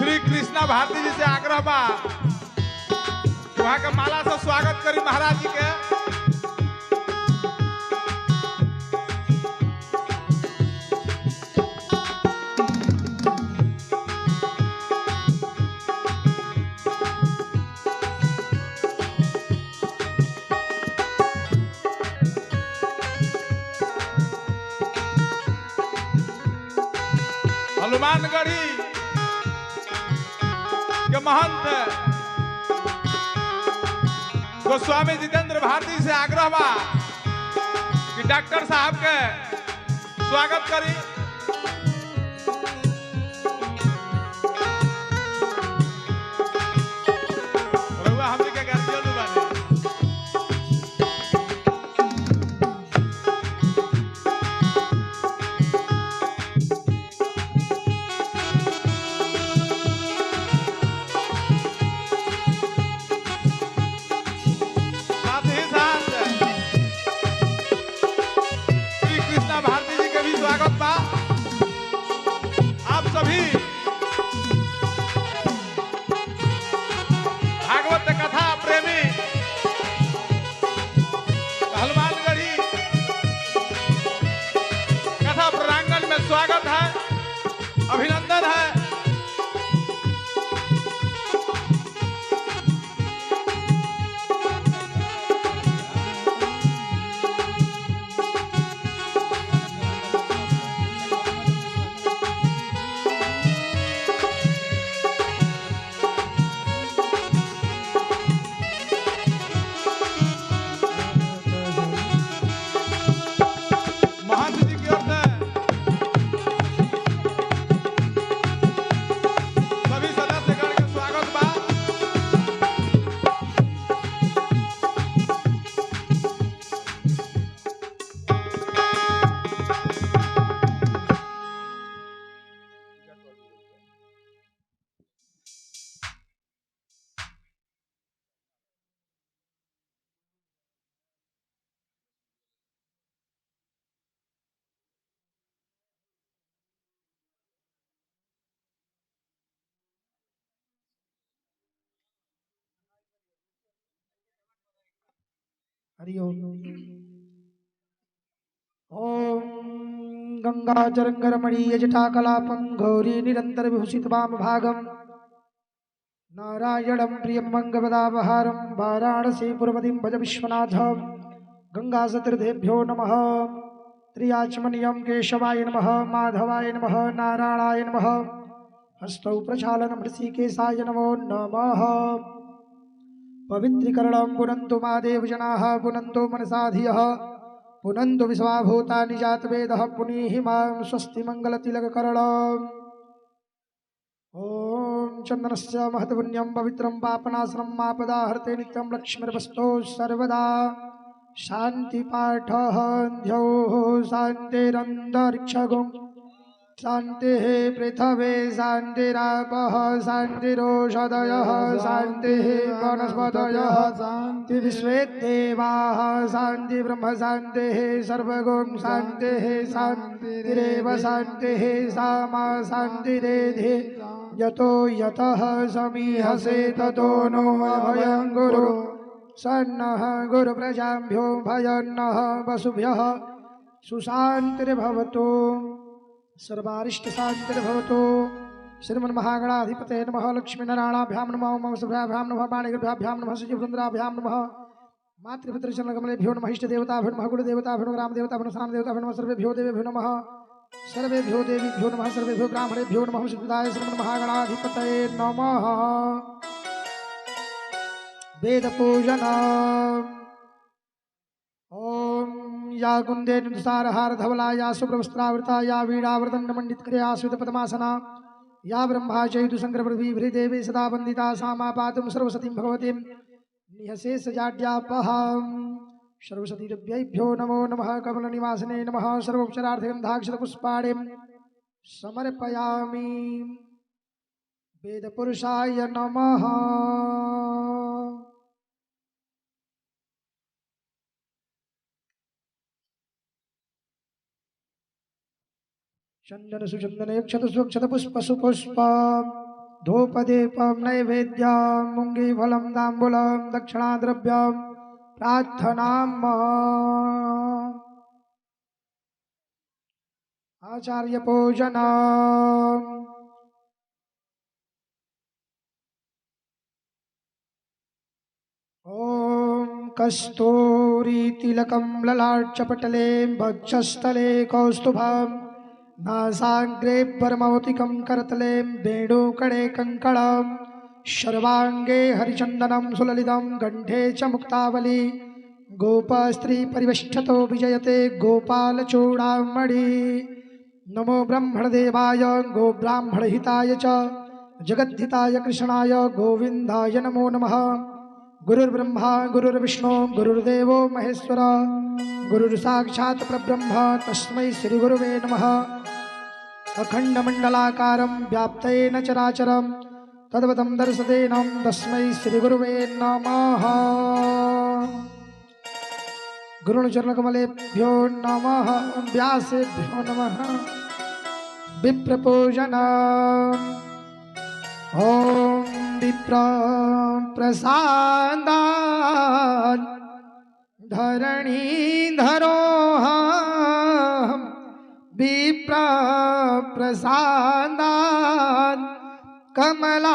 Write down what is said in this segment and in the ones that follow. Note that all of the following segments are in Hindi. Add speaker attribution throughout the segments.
Speaker 1: श्री कृष्णा भारती जी से आग्रह बा वहां के माला से स्वागत करी महाराज जी के। हनुमानगढ़ी के महंत गोस्वामी जितेंद्र भारती से आग्रह बा कि डॉक्टर साहब के स्वागत करी। रउआ हमनी के गार्जियन बानी। आप सभी भागवत कथा प्रेमी हनुमानगढ़ी कथा प्रांगण में स्वागत है, अभिनंदन है।
Speaker 2: हरि ओम। ओम गंगाचरंगरमणीय जटाकलापं घोरी निरंतर विभूषित वाम भागम नारायणं प्रियं मंगवदावहारं वाराणसी पुरपतिं भज विश्वनाथं। गंगा सतीर्थेभ्यो नमः। त्रियाचमनियं केशवाय नमः, माधवाय नमः, नारायणाय नमः। हस्तौ प्रक्षालनं ऋषिकेशाय नमो नमः। पवित्रीकरणं पुनन्तु मादेव जनाः, पुनन्तु मनसा धियः, पुनन्तु विश्वाभूतानि जातवेदः, पुनीहि मां स्वस्ति मङ्गलतिलककरणम्। ॐ चन्दनस्य महत्पुण्यं पवित्रं पापनाशनं मापदाहर्ते नित्यं लक्ष्मीर्वस्तो सर्वदा। शान्तिपाठः ध्योः शान्तिरन्तरिक्षगुं शान्तिः पृथ्वे शान्तिरापः शान्तिरोषधयः शान्तिः वनस्पतयः शान्ति विश्वे देवाः शान्ति ब्रह्म शान्तिः सर्वगुं शान्तिः शान्तिरेव शान्तिः सामा शान्तिरेधि यतो यतः समीहसे ततो नो अभयं गुरु सन्नः गुरुप्रजाभ्यो भयन्नः वसुभ्यः सुशान्तिर्भवतु सर्वारिष्ट शांतिर्भवतु। श्रीमन्महागणाधिपतये नमः। लक्ष्मीनारायणाभ्यां नमः, ममसुभ्याभ्यां नमः, वाणिगर्भ्याभ्यां नमः, सचिवसुन्दराभ्यां नमः, मातृपितृचरणकमलेभ्यो नमः, इष्टदेवताभ्यो नमः, कुलदेवताभ्यो नमः, ग्रामदेवताभ्यो नमः, देवताभ्यो नमः, सर्वेभ्यो देवेभ्यो नमः, सर्वेभ्यो देवीभ्यो नमः, सर्वेभ्यो ब्राह्मणेभ्यो नमः। सिद्धाय श्रीमन्महागणाधिपतये नमः। वेदपूजन। ओम या कुंदे नुसारहार धवला या शुभ्रवस्त्रावृता या वीणावृतंड मंडितकरया स्वितपद्मासना या ब्रह्माचैतु शंकरपृथ्वीभृदेवी सदा वंदिता सामा पातुं सर्वसतीं भगवतीं निहसेस जाड्यापहां। सर्वसतीभ्यो नमो नमः। कमलनिवासने नमः। सर्वोपचारार्थगन्धाक्षतपुष्पाणिं समर्पयामि। वेदपुरुषाय नमः। चंदन सुचंदन क्षत सुक्षत पुष्प सुपुष्प धूपदीपं नैवेद्यं मुङ्गीफलं ताम्बूलं दक्षिणाद्रव्यं प्रार्थनाम् आचार्यपूजनम् ॐ कस्तूरीतिलकं ललाटपटले वक्षस्थले कौस्तुभं नासाग्रे परमौतिकं करतले वेणुकणे कङ्कणं सर्वाङ्गे हरिचन्दनं सुललितं कण्ठे च मुक्तावली गोपस्त्री परिवेष्टतो विजयते गोपालचूडामणि नमो ब्रह्मणदेवाय गोब्राह्मणहिताय च जगद्धिताय कृष्णाय गोविन्दाय नमो नमः। गुरुर्ब्रह्मा गुरुर्विष्णु गुरुर्देवो महेश्वर गुरुर्साक्षात् परब्रह्म तस्मै श्रीगुरुवे नमः। अखण्डमण्डलाकारं व्याप्तेन चराचरं तद्वतं दर्शतेनं तस्मै श्रीगुरुवे नमः। गुरुचरणकमलेभ्यो नमः व्यासेभ्यो नमः। विप्रपूजनम् ॐ विप्र प्रसादात् धरणीधरोऽहं विप्र प्रसादात् कमलाम्बरोऽहं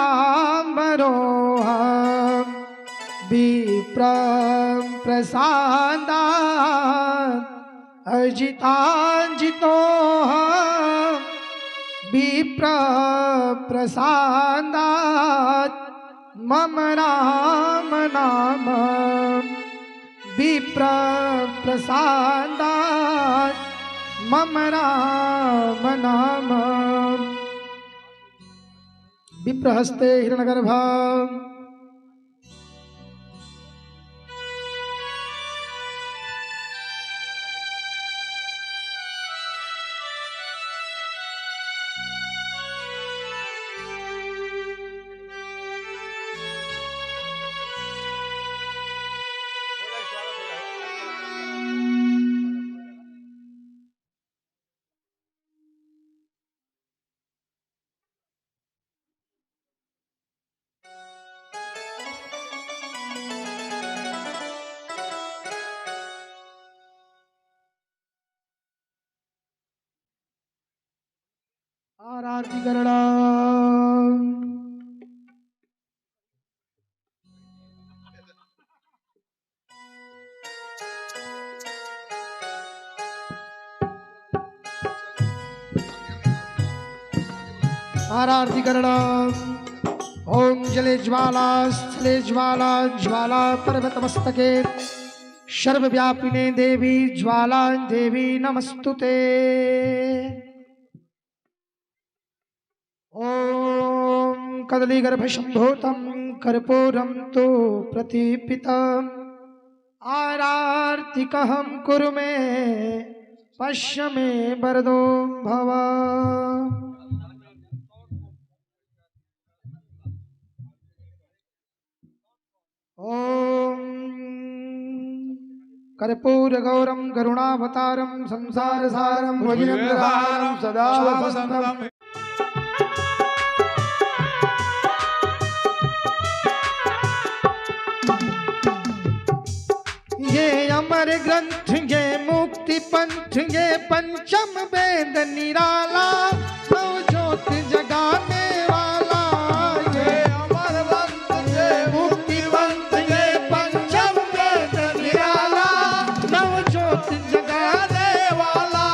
Speaker 2: विप्र प्रसादात् अजिताजितोऽहं विप्र प्रसादात् मम राम नाम विप्र प्रसादात् मम राम नाम। विप्रहस्ते हिरण्यगर्भा आरती करना आरती करना। ओम जले ज्वाला स्थले ज्वाला ज्वाला पर्वत मस्तके सर्वव्यापिने देवी ज्वाला देवी नमस्तुते। ओम कदलीगर्भसम्भूतं कर्पूरं तु प्रतीपितम् आरार्तिकहं कुरु मे पश्य मे वरदो भव। ओम कर्पूरगौरं करुणावतारं संसारसारं भुजगेन्द्रहारं सदा वसन्तम्। ये अमर ग्रंथ ये मुक्ति पंथ ये पंचम वेद निराला नवजोत जगाने वाला। ये अमर ग्रंथ ये मुक्ति पंथ ये पंचम वेद निराला नवजोत जगाने वाला।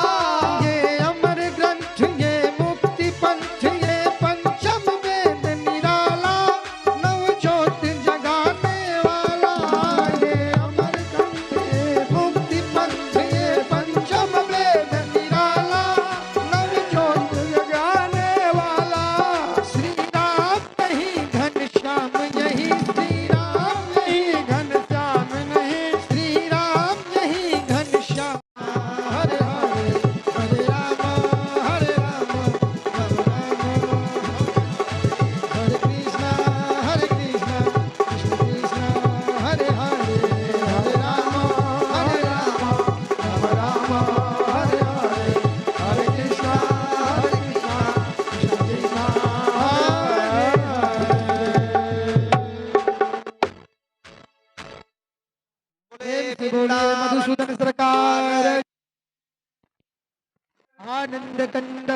Speaker 2: ये अमर ग्रंथ ये मुक्ति पंथ ये पंचम वेद निराला नवजोत जगाने वाला। ये अमर मुक्ति पंथ ये पंचम वेद निराला नवजोत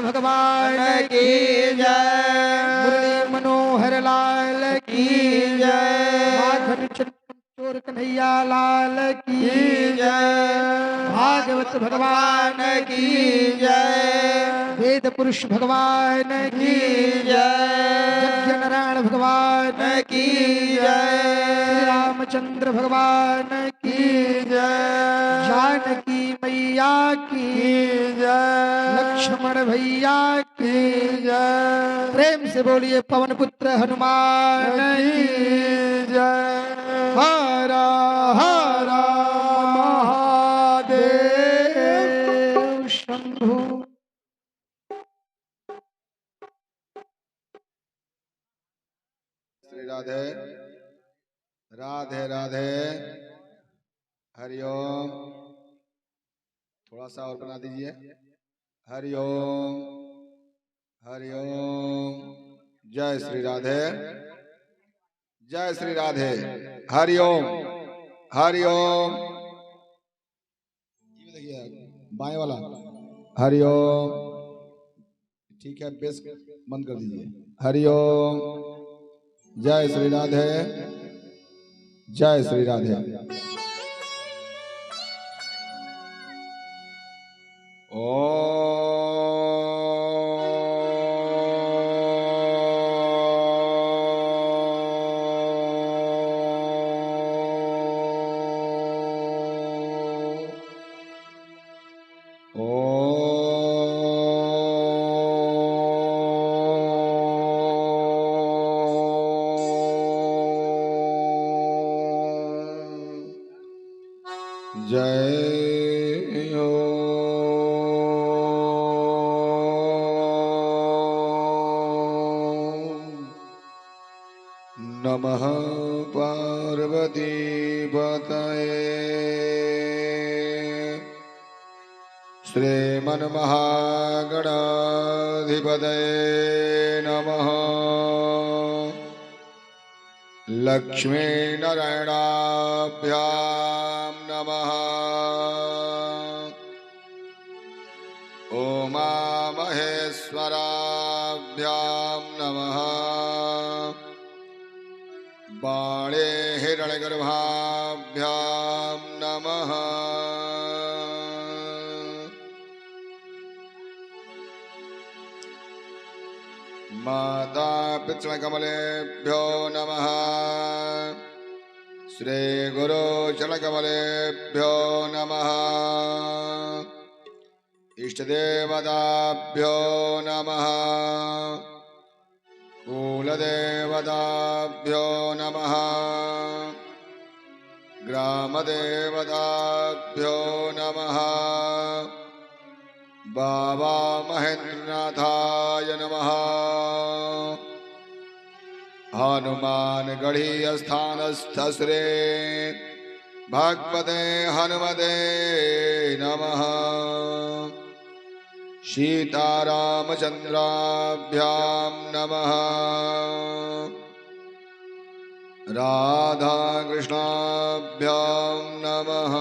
Speaker 2: भगवान
Speaker 3: की जय।
Speaker 2: मुरली मनोहर लाल की
Speaker 3: जय।
Speaker 2: माखन चोर कन्हैया लाल की
Speaker 3: जय।
Speaker 2: भागवत भगवान
Speaker 3: की जय।
Speaker 2: वेद पुरुष भगवान की
Speaker 3: जय।
Speaker 2: यज्ञ नारायण भगवान
Speaker 3: की जय।
Speaker 2: श्री रामचंद्र भगवान की
Speaker 3: जय।
Speaker 2: जानकी मैया की
Speaker 3: जय।
Speaker 2: लक्ष्मण भैया की
Speaker 3: जय।
Speaker 2: प्रेम से बोलिए पवन पुत्र हनुमान की
Speaker 3: जय।
Speaker 2: हर हर महादेव शंभु।
Speaker 4: श्री राधे राधे राधे। हरिओम। थोड़ा सा और बना दीजिए। हरिओम हरिओम। जय श्री राधे जय श्री राधे। हरिओम हरिओम। ये देखिए बाएं वाला। हरिओम। ठीक है, बेस बंद कर दीजिए। हरिओम। जय श्री राधे जय श्री राधे। जय हो नमः पार्वती पतये श्रीमन्महागणाधिपतये नमः। लक्ष्मी नारायणाभ्यां नमः। उमा महेश्वराभ्यां नमः। बाणे हिरण्यगर्भाभ्यां नमः। माता पितृकमलेभ्यो नमः। श्री गुरु चरणकमलेभ्यो नमः। इष्टदेवताभ्यो नमः। कुलदेवताभ्यो नमः। ग्रामदेवताभ्यो नमः। बाबा महेंद्रनाथाय नमः। हनुमान गढ़ी स्थानस्थ श्री भगवते हनुमते नमः। सीतारामचंद्राभ्यां नमः। राधा कृष्णाभ्यां नमः।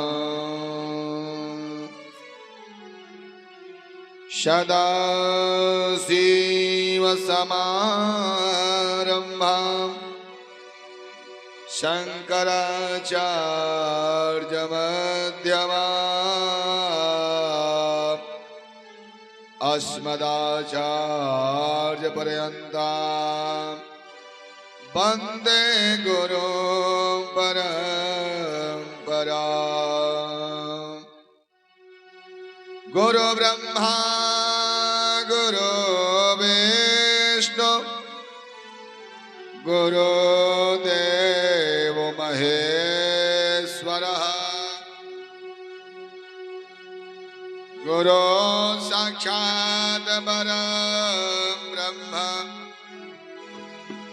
Speaker 4: सदाशिवसमारम्भां शङ्कराचार्यमध्यमाम् अस्मदाचार्यपर्यन्तां वन्दे गुरुं परम्पराम्। गुरु ब्रह्मा गुरु विष्णु गुरुदेव महेश्वरः। गुरु साक्षात् परं ब्रह्म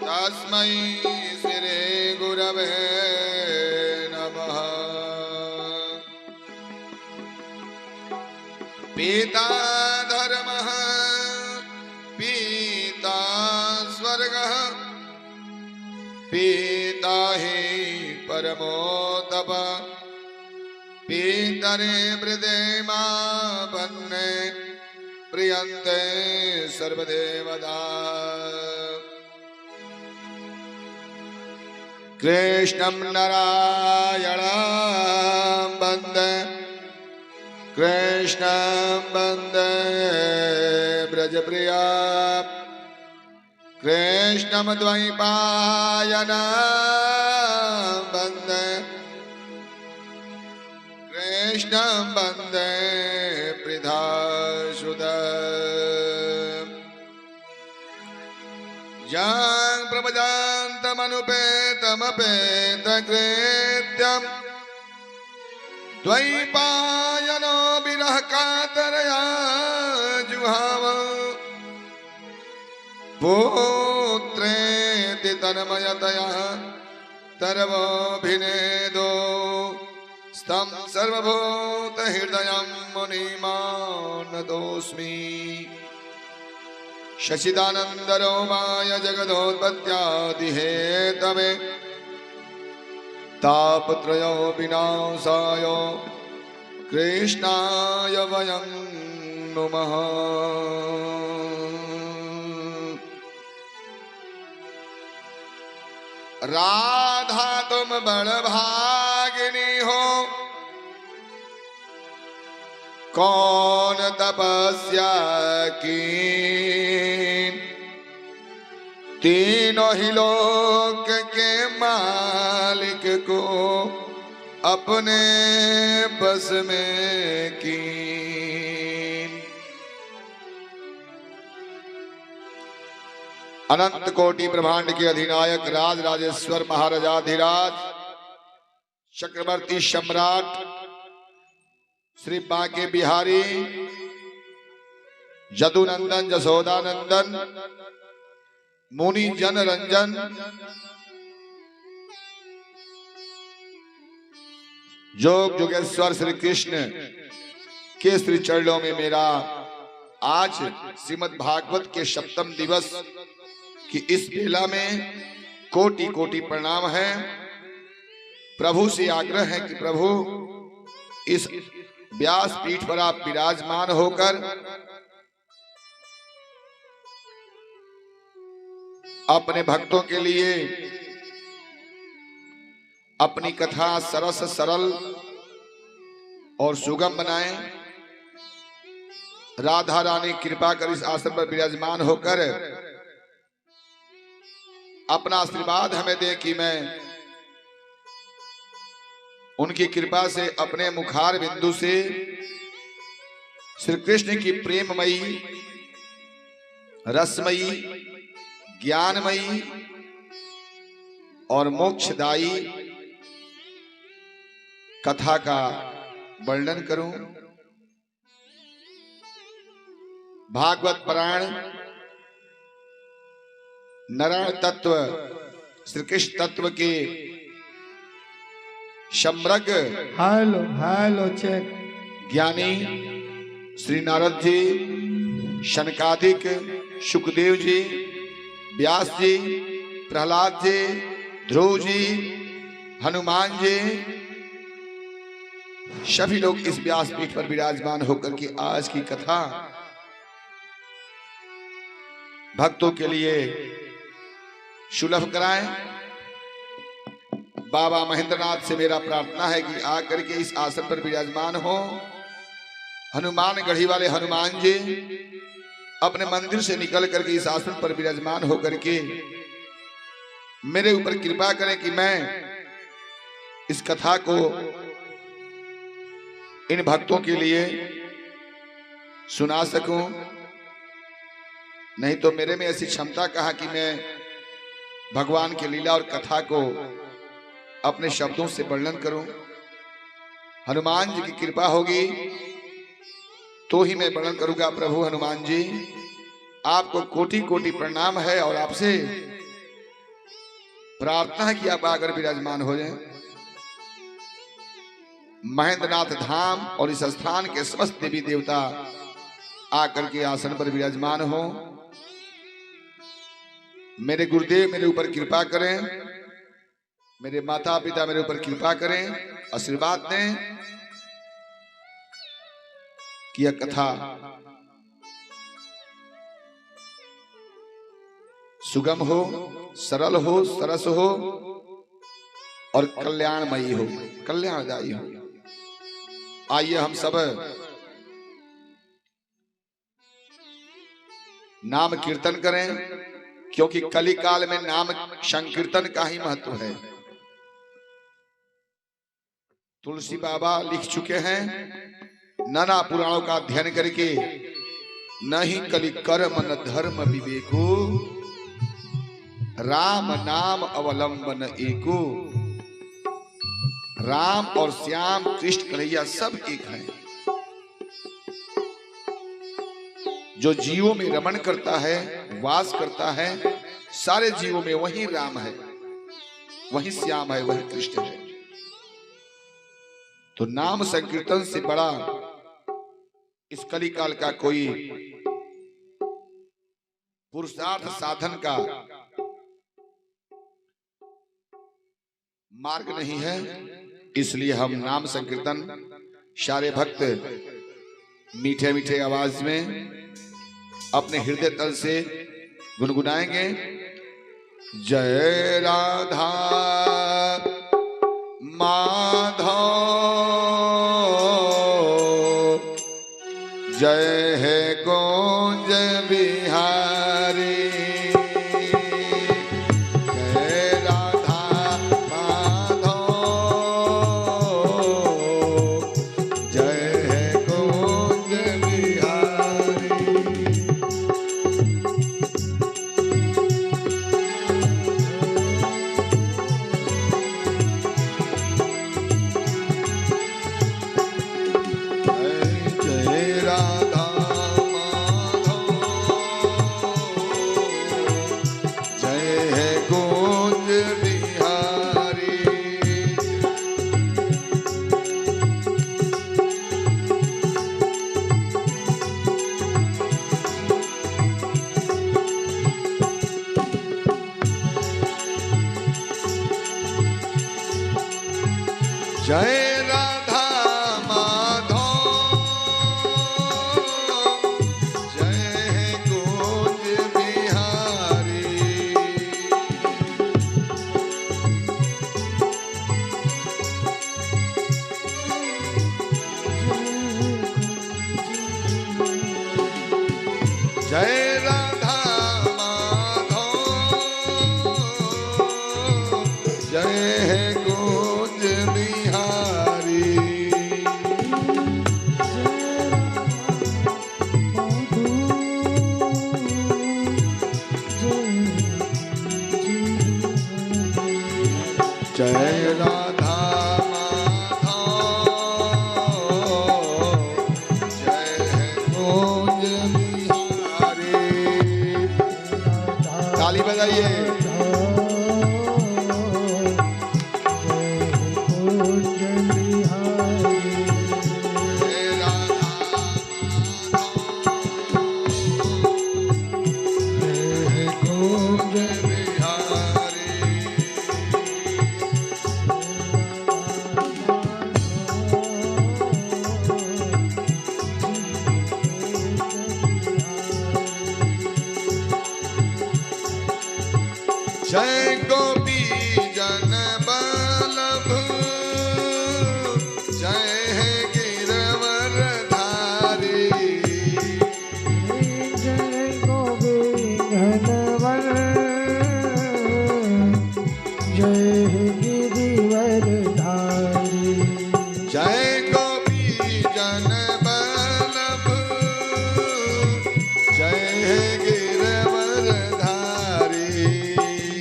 Speaker 4: तस्मै श्री गुरवे नमः। पिता धर्मः पिता स्वर्गः पिता हि परमो तपः। पितरे वृदे मा वन्ने क्रियन्ते सर्वदेवता कृष्णं नारायणं वन्दे कृष्णं वन्दे ब्रजप्रिया कृष्णं द्वैपायनं वन्दे कृष्णं वन्दे प्रिधासुदम् यं प्रभजान्तमनुपेतमपेतकृत्यम् द्वैपायनो विरह कातरया जुहाव पुत्रेति तन्मयतया तरवोऽभिनेदो स्तं सर्वभूतहृदयं मुनिमानतोऽस्मि शशिदानन्दरोमाय जगदोत्पत्त्यादिहेतवे तापत्रयो विनाशाय कृष्णाय वयं नुमः। राधा तुम बड़भागिनी हो, कौन तपस्या की, तीनों ही लोक के मालिक को अपने बस में की। अनंत कोटि ब्रह्मांड के अधिनायक राज राजेश्वर महाराजाधिराज चक्रवर्ती सम्राट श्री बांके बिहारी यदुनंदन जसोदानंदन मुनि जन रंजन जोग जोगेश्वर श्री कृष्ण के श्री चरणों में मेरा आज श्रीमद् भागवत के सप्तम दिवस कि इस बेला में कोटि कोटि प्रणाम है। प्रभु से आग्रह है कि प्रभु इस व्यास पीठ पर आप विराजमान होकर अपने भक्तों के लिए अपनी कथा सरस सरल और सुगम बनाएं। राधा रानी कृपा कर इस आसन पर विराजमान होकर अपना आशीर्वाद हमें दे कि मैं उनकी कृपा से अपने मुखार बिंदु से श्री कृष्ण की प्रेममयी रसमयी ज्ञानमयी और मोक्षदायी कथा का वर्णन करूं। भागवत पुराण नारायण तत्व श्री कृष्ण तत्व के सम्रग
Speaker 3: हेलो चेक
Speaker 4: ज्ञानी श्री नारद जी, शनकादिक, सुखदेव जी, व्यास जी, प्रहलाद जी, ध्रुव जी, हनुमान जी, सभी लोग इस व्यास पीठ पर विराजमान होकर के आज की कथा भक्तों के लिए सुलभ कराएं। बाबा महेंद्रनाथ से मेरा प्रार्थना है कि आकर के इस आसन पर विराजमान हो। हनुमान गढ़ी वाले हनुमान जी अपने मंदिर से निकल करके इस आसन पर विराजमान होकर के मेरे ऊपर कृपा करें कि मैं इस कथा को इन भक्तों के लिए सुना सकूं। नहीं तो मेरे में ऐसी क्षमता कहा कि मैं भगवान की लीला और कथा को अपने शब्दों से वर्णन करूं। हनुमान जी की कृपा होगी तो ही मैं वर्णन करूंगा। प्रभु हनुमान जी, आपको कोटि कोटि प्रणाम है और आपसे प्रार्थना है कि आप आकर विराजमान हो जाएं। महेंद्रनाथ धाम और इस स्थान के समस्त देवी देवता आकर के आसन पर विराजमान हो। मेरे गुरुदेव मेरे ऊपर कृपा करें, मेरे माता पिता मेरे ऊपर कृपा करें, आशीर्वाद दें कि यह कथा सुगम हो, सरल हो, सरस हो और कल्याणमयी हो, कल्याणदायी हो। आइए हम सब नाम कीर्तन करें, क्योंकि कली काल में नाम संकीर्तन का ही महत्व है। तुलसी बाबा लिख चुके हैं, नाना पुराणों का अध्ययन करके, नहीं कलि कर्म न धर्म विवेको, राम नाम अवलंबन एको। राम और श्याम, कृष्ण, कन्हैया सब एक हैं। जो जीवों में रमण करता है, वास करता है, सारे जीवों में वही राम है, वही श्याम है, वही कृष्ण है। तो नाम संकीर्तन से बड़ा इस कली काल का कोई पुरुषार्थ साधन का मार्ग नहीं है। इसलिए हम नाम संकीर्तन सारे भक्त मीठे मीठे आवाज में अपने हृदय तल से गुनगुनाएंगे। जय राधा माधव, जय है कुंज बिहारी, जय राधा माधव, जय है कुंज बिहारी। जय राधा माधव, जय है कुंज बिहारी। जय राधा माधव, जय है कुंज बिहारी। जय राधा माधव, जय है कुंज बिहारी। जय राधा माधव, जय है कुंज बिहारी। ताली बजाइए। जय राधा माधव, जय है जय गोपी जन बल्लभ, जय है गिरवर धारी।
Speaker 2: जय गोविंदवर, जय गिरिवर धारी।
Speaker 4: जय गोपी जन बल्लभ, जय है गिरवर धारी।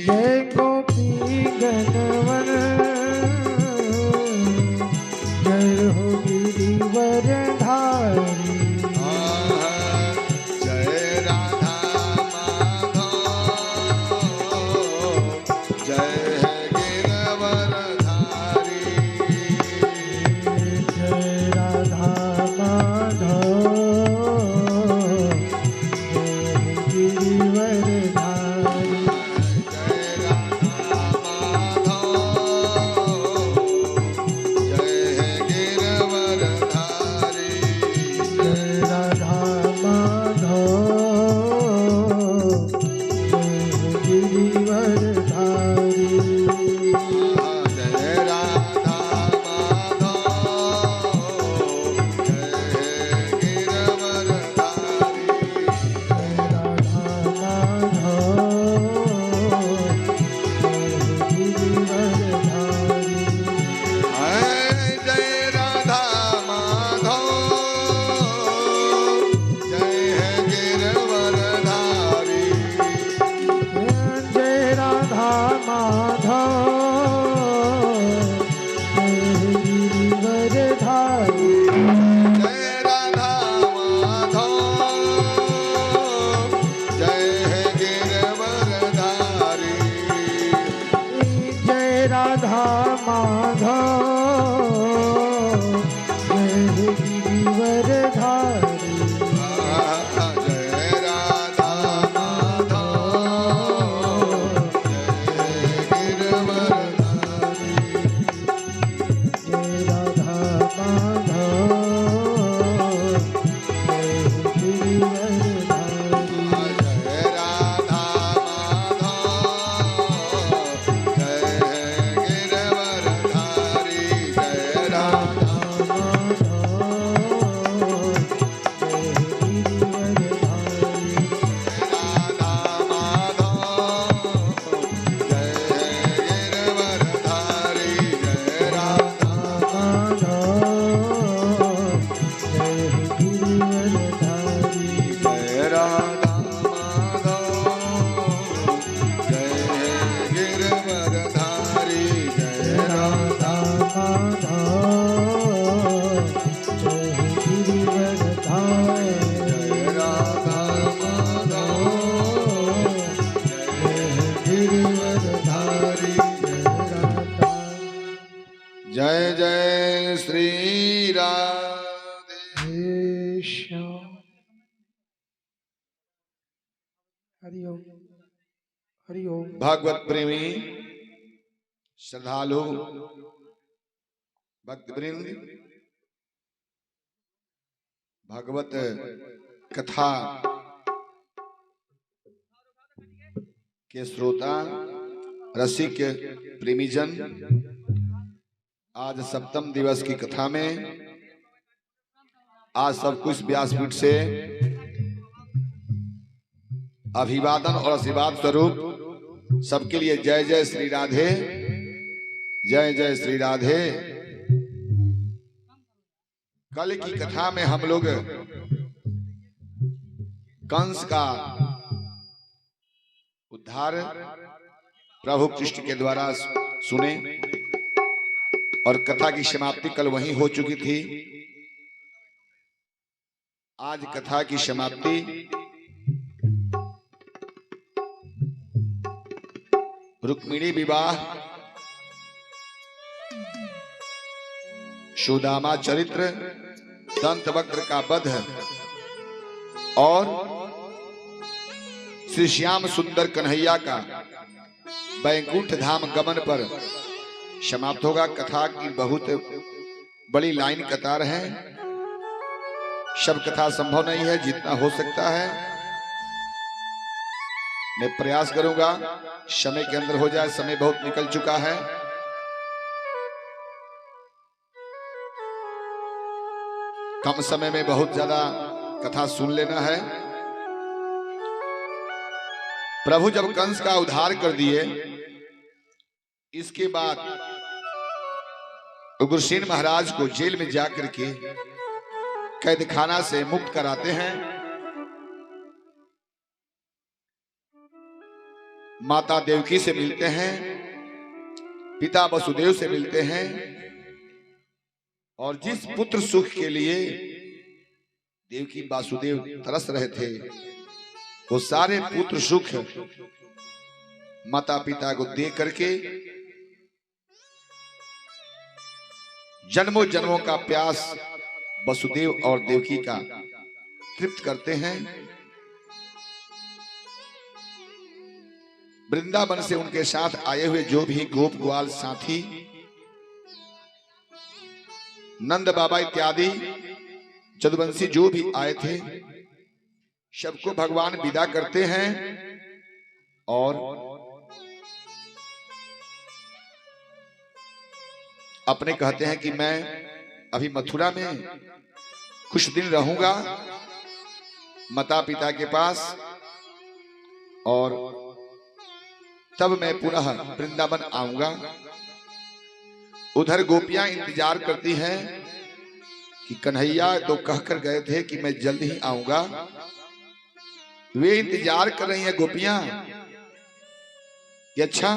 Speaker 2: जय गोपी गणवर, जय हो गिरिवर धारी।
Speaker 4: जय राधा माधव, जय है गिरवर धारी।
Speaker 2: जय राधा माधव, जय गिरिवर धारी।
Speaker 4: जय राधा माधव, जय है गिरवर धारी।
Speaker 2: जय राधा माधव, जय हरिओम हरिओम।
Speaker 4: भागवत प्रेमी श्रद्धालु भक्तवृंद, भागवत कथा के श्रोता रसिक प्रेमीजन, आज सप्तम दिवस की कथा में आज सब कुछ व्यासपीठ से अभिवादन और आशीर्वाद स्वरूप सबके लिए जय जय श्री राधे, जय जय श्री राधे। कल की कथा में हम लोग कंस का उद्धार प्रभु कृष्ण के द्वारा सुने और कथा की समाप्ति कल वहीं हो चुकी थी। आज कथा की समाप्ति रुक्मिणी विवाह, सुदामा चरित्र, दंतवक्र का वध और श्री श्याम सुंदर कन्हैया का बैकुंठ धाम गमन पर समाप्त होगा। कथा की बहुत बड़ी लाइन कतार है, सब कथा संभव नहीं है, जितना हो सकता है मैं प्रयास करूंगा समय के अंदर हो जाए। समय बहुत निकल चुका है। कम समय में बहुत ज्यादा कथा सुन लेना है। प्रभु जब कंस का उद्धार कर दिए, इसके बाद उग्रसेन महाराज को जेल में जाकर के कैदखाना से मुक्त कराते हैं। माता देवकी से मिलते हैं, पिता वसुदेव से मिलते हैं और जिस पुत्र सुख के लिए देवकी वासुदेव तरस रहे थे, वो सारे पुत्र सुख माता पिता को दे करके जन्मों जन्मों का प्यास वसुदेव और देवकी का तृप्त करते हैं। वृंदावन से उनके साथ आए हुए जो भी गोप ग्वाल साथी, नंद बाबा इत्यादि जदुवंशी जो भी आए थे, सबको भगवान विदा करते हैं और अपने कहते हैं कि मैं अभी मथुरा में कुछ दिन रहूंगा माता पिता के पास और तब मैं पुनः वृंदावन आऊंगा। उधर गोपियां इंतजार करती हैं कि कन्हैया तो कहकर गए थे कि मैं जल्द ही आऊंगा। वे इंतजार कर रही हैं गोपियां कि अच्छा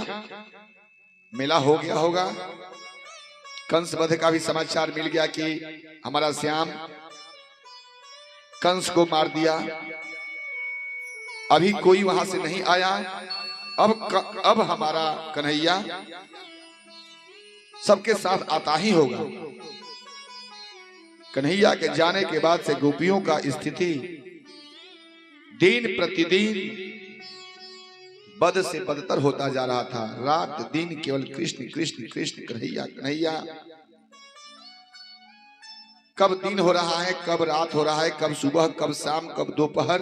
Speaker 4: मेला हो गया होगा। कंस वध का भी समाचार मिल गया कि हमारा श्याम कंस को मार दिया। अभी कोई वहां से नहीं आया। अब हमारा कन्हैया सबके साथ आता ही होगा। कन्हैया के जाने के बाद से गोपियों का स्थिति दिन प्रतिदिन बद से बदतर होता जा रहा था। रात दिन केवल कृष्ण कृष्ण कृष्ण, कन्हैया कन्हैया। कब दिन हो रहा है, कब रात हो रहा है, कब सुबह, कब शाम, कब दोपहर,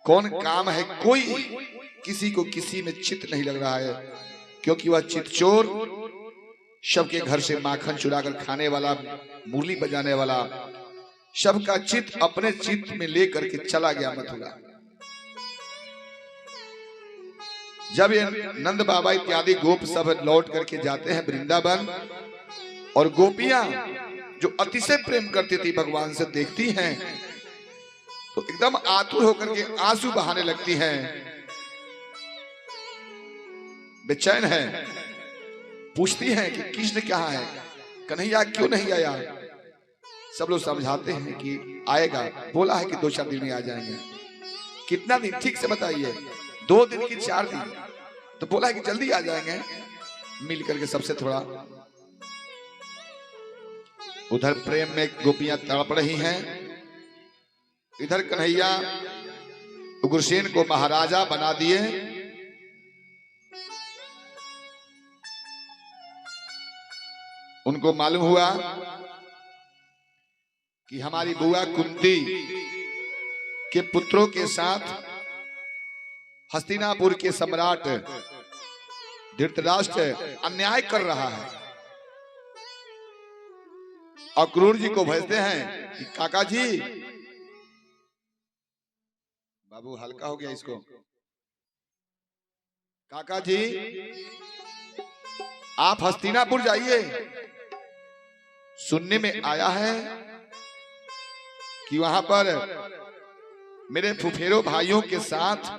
Speaker 4: कौन काम है, कोई किसी को किसी में चित नहीं लग रहा है, क्योंकि वह चित चोर, सबके घर से माखन चुराकर खाने वाला, मुरली बजाने वाला, सबका चित अपने चित में लेकर के चला गया मथुरा। जब ये नंद बाबा इत्यादि गोप सब लौट करके जाते हैं वृंदावन और गोपियां जो अतिशय प्रेम करती थी भगवान से देखती हैं तो एकदम आतुर होकर के आंसू बहाने लगती हैं, बेचैन है, पूछती हैं कि कृष्ण कहाँ है, कन्हैया क्यों नहीं आया। सब लोग समझाते हैं कि आएगा, बोला है कि 2-4 दिन में आ जाएंगे। कितना दिन ठीक से बताइए, 2 दिन की 4 दिन, तो बोला है कि जल्दी आ जाएंगे। मिल करके सबसे थोड़ा उधर प्रेम में गोपियां तड़प रही हैं, इधर कन्हैया उग्रसेन को महाराजा बना दिए। उनको मालूम हुआ कि हमारी बुआ कुंती के पुत्रों के साथ हस्तिनापुर के सम्राट धृतराष्ट्र अन्याय कर रहा है। अक्रूर जी को भेजते हैं कि काका जी, बाबू हल्का हो गया इसको, काका जी आप हस्तिनापुर जाइए, सुनने में आया है कि वहां पर मेरे फुफेरो भाइयों के साथ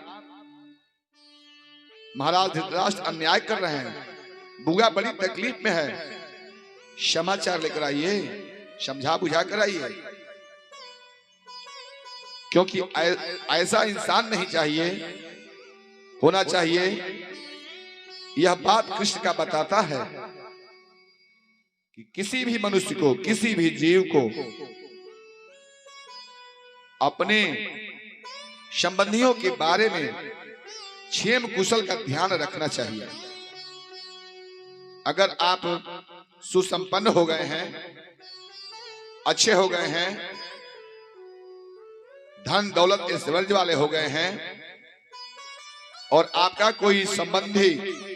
Speaker 4: महाराज धृतराष्ट्र अन्याय कर रहे हैं, बुआ बड़ी तकलीफ में है, समाचार लेकर आइए, समझा बुझा कर आइए, क्योंकि ऐसा इंसान नहीं चाहिए, होना चाहिए। यह बात कृष्ण का बताता है कि किसी भी मनुष्य को, किसी भी जीव को अपने संबंधियों के बारे में क्षेम कुशल का ध्यान रखना चाहिए। अगर आप सुसंपन्न हो गए हैं, अच्छे हो गए हैं, धन दौलत ऐश्वर्य वाले हो गए हैं, और आपका कोई संबंधी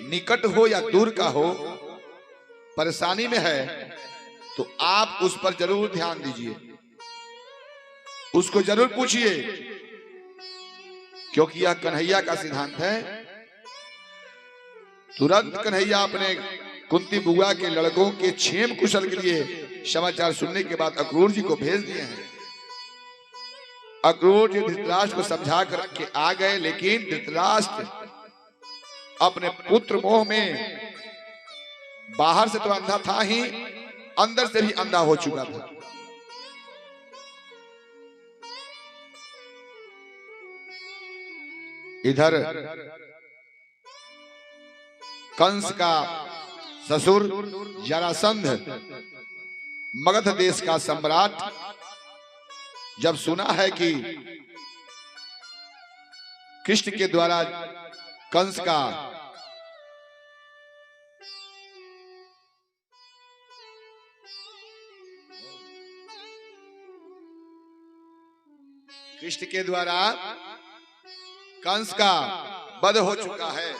Speaker 4: निकट हो या दूर का हो परेशानी में है, तो आप उस पर जरूर ध्यान दीजिए, उसको जरूर पूछिए, क्योंकि यह कन्हैया का सिद्धांत है। तुरंत कन्हैया अपने कुंती बुआ के लड़कों के क्षेम कुशल के लिए समाचार सुनने के बाद अक्रूर जी को भेज दिए हैं। अक्रूर जी धृतराष्ट्र को समझा करके आ गए, लेकिन धृतराष्ट्र अपने पुत्र मोह में बाहर से तो अंधा था ही, अंदर से भी अंधा हो चुका था। इधर कंस का ससुर जरासंध, मगध देश का सम्राट, जब सुना है कि कृष्ण के द्वारा कंस का कंस का वध हो चुका है,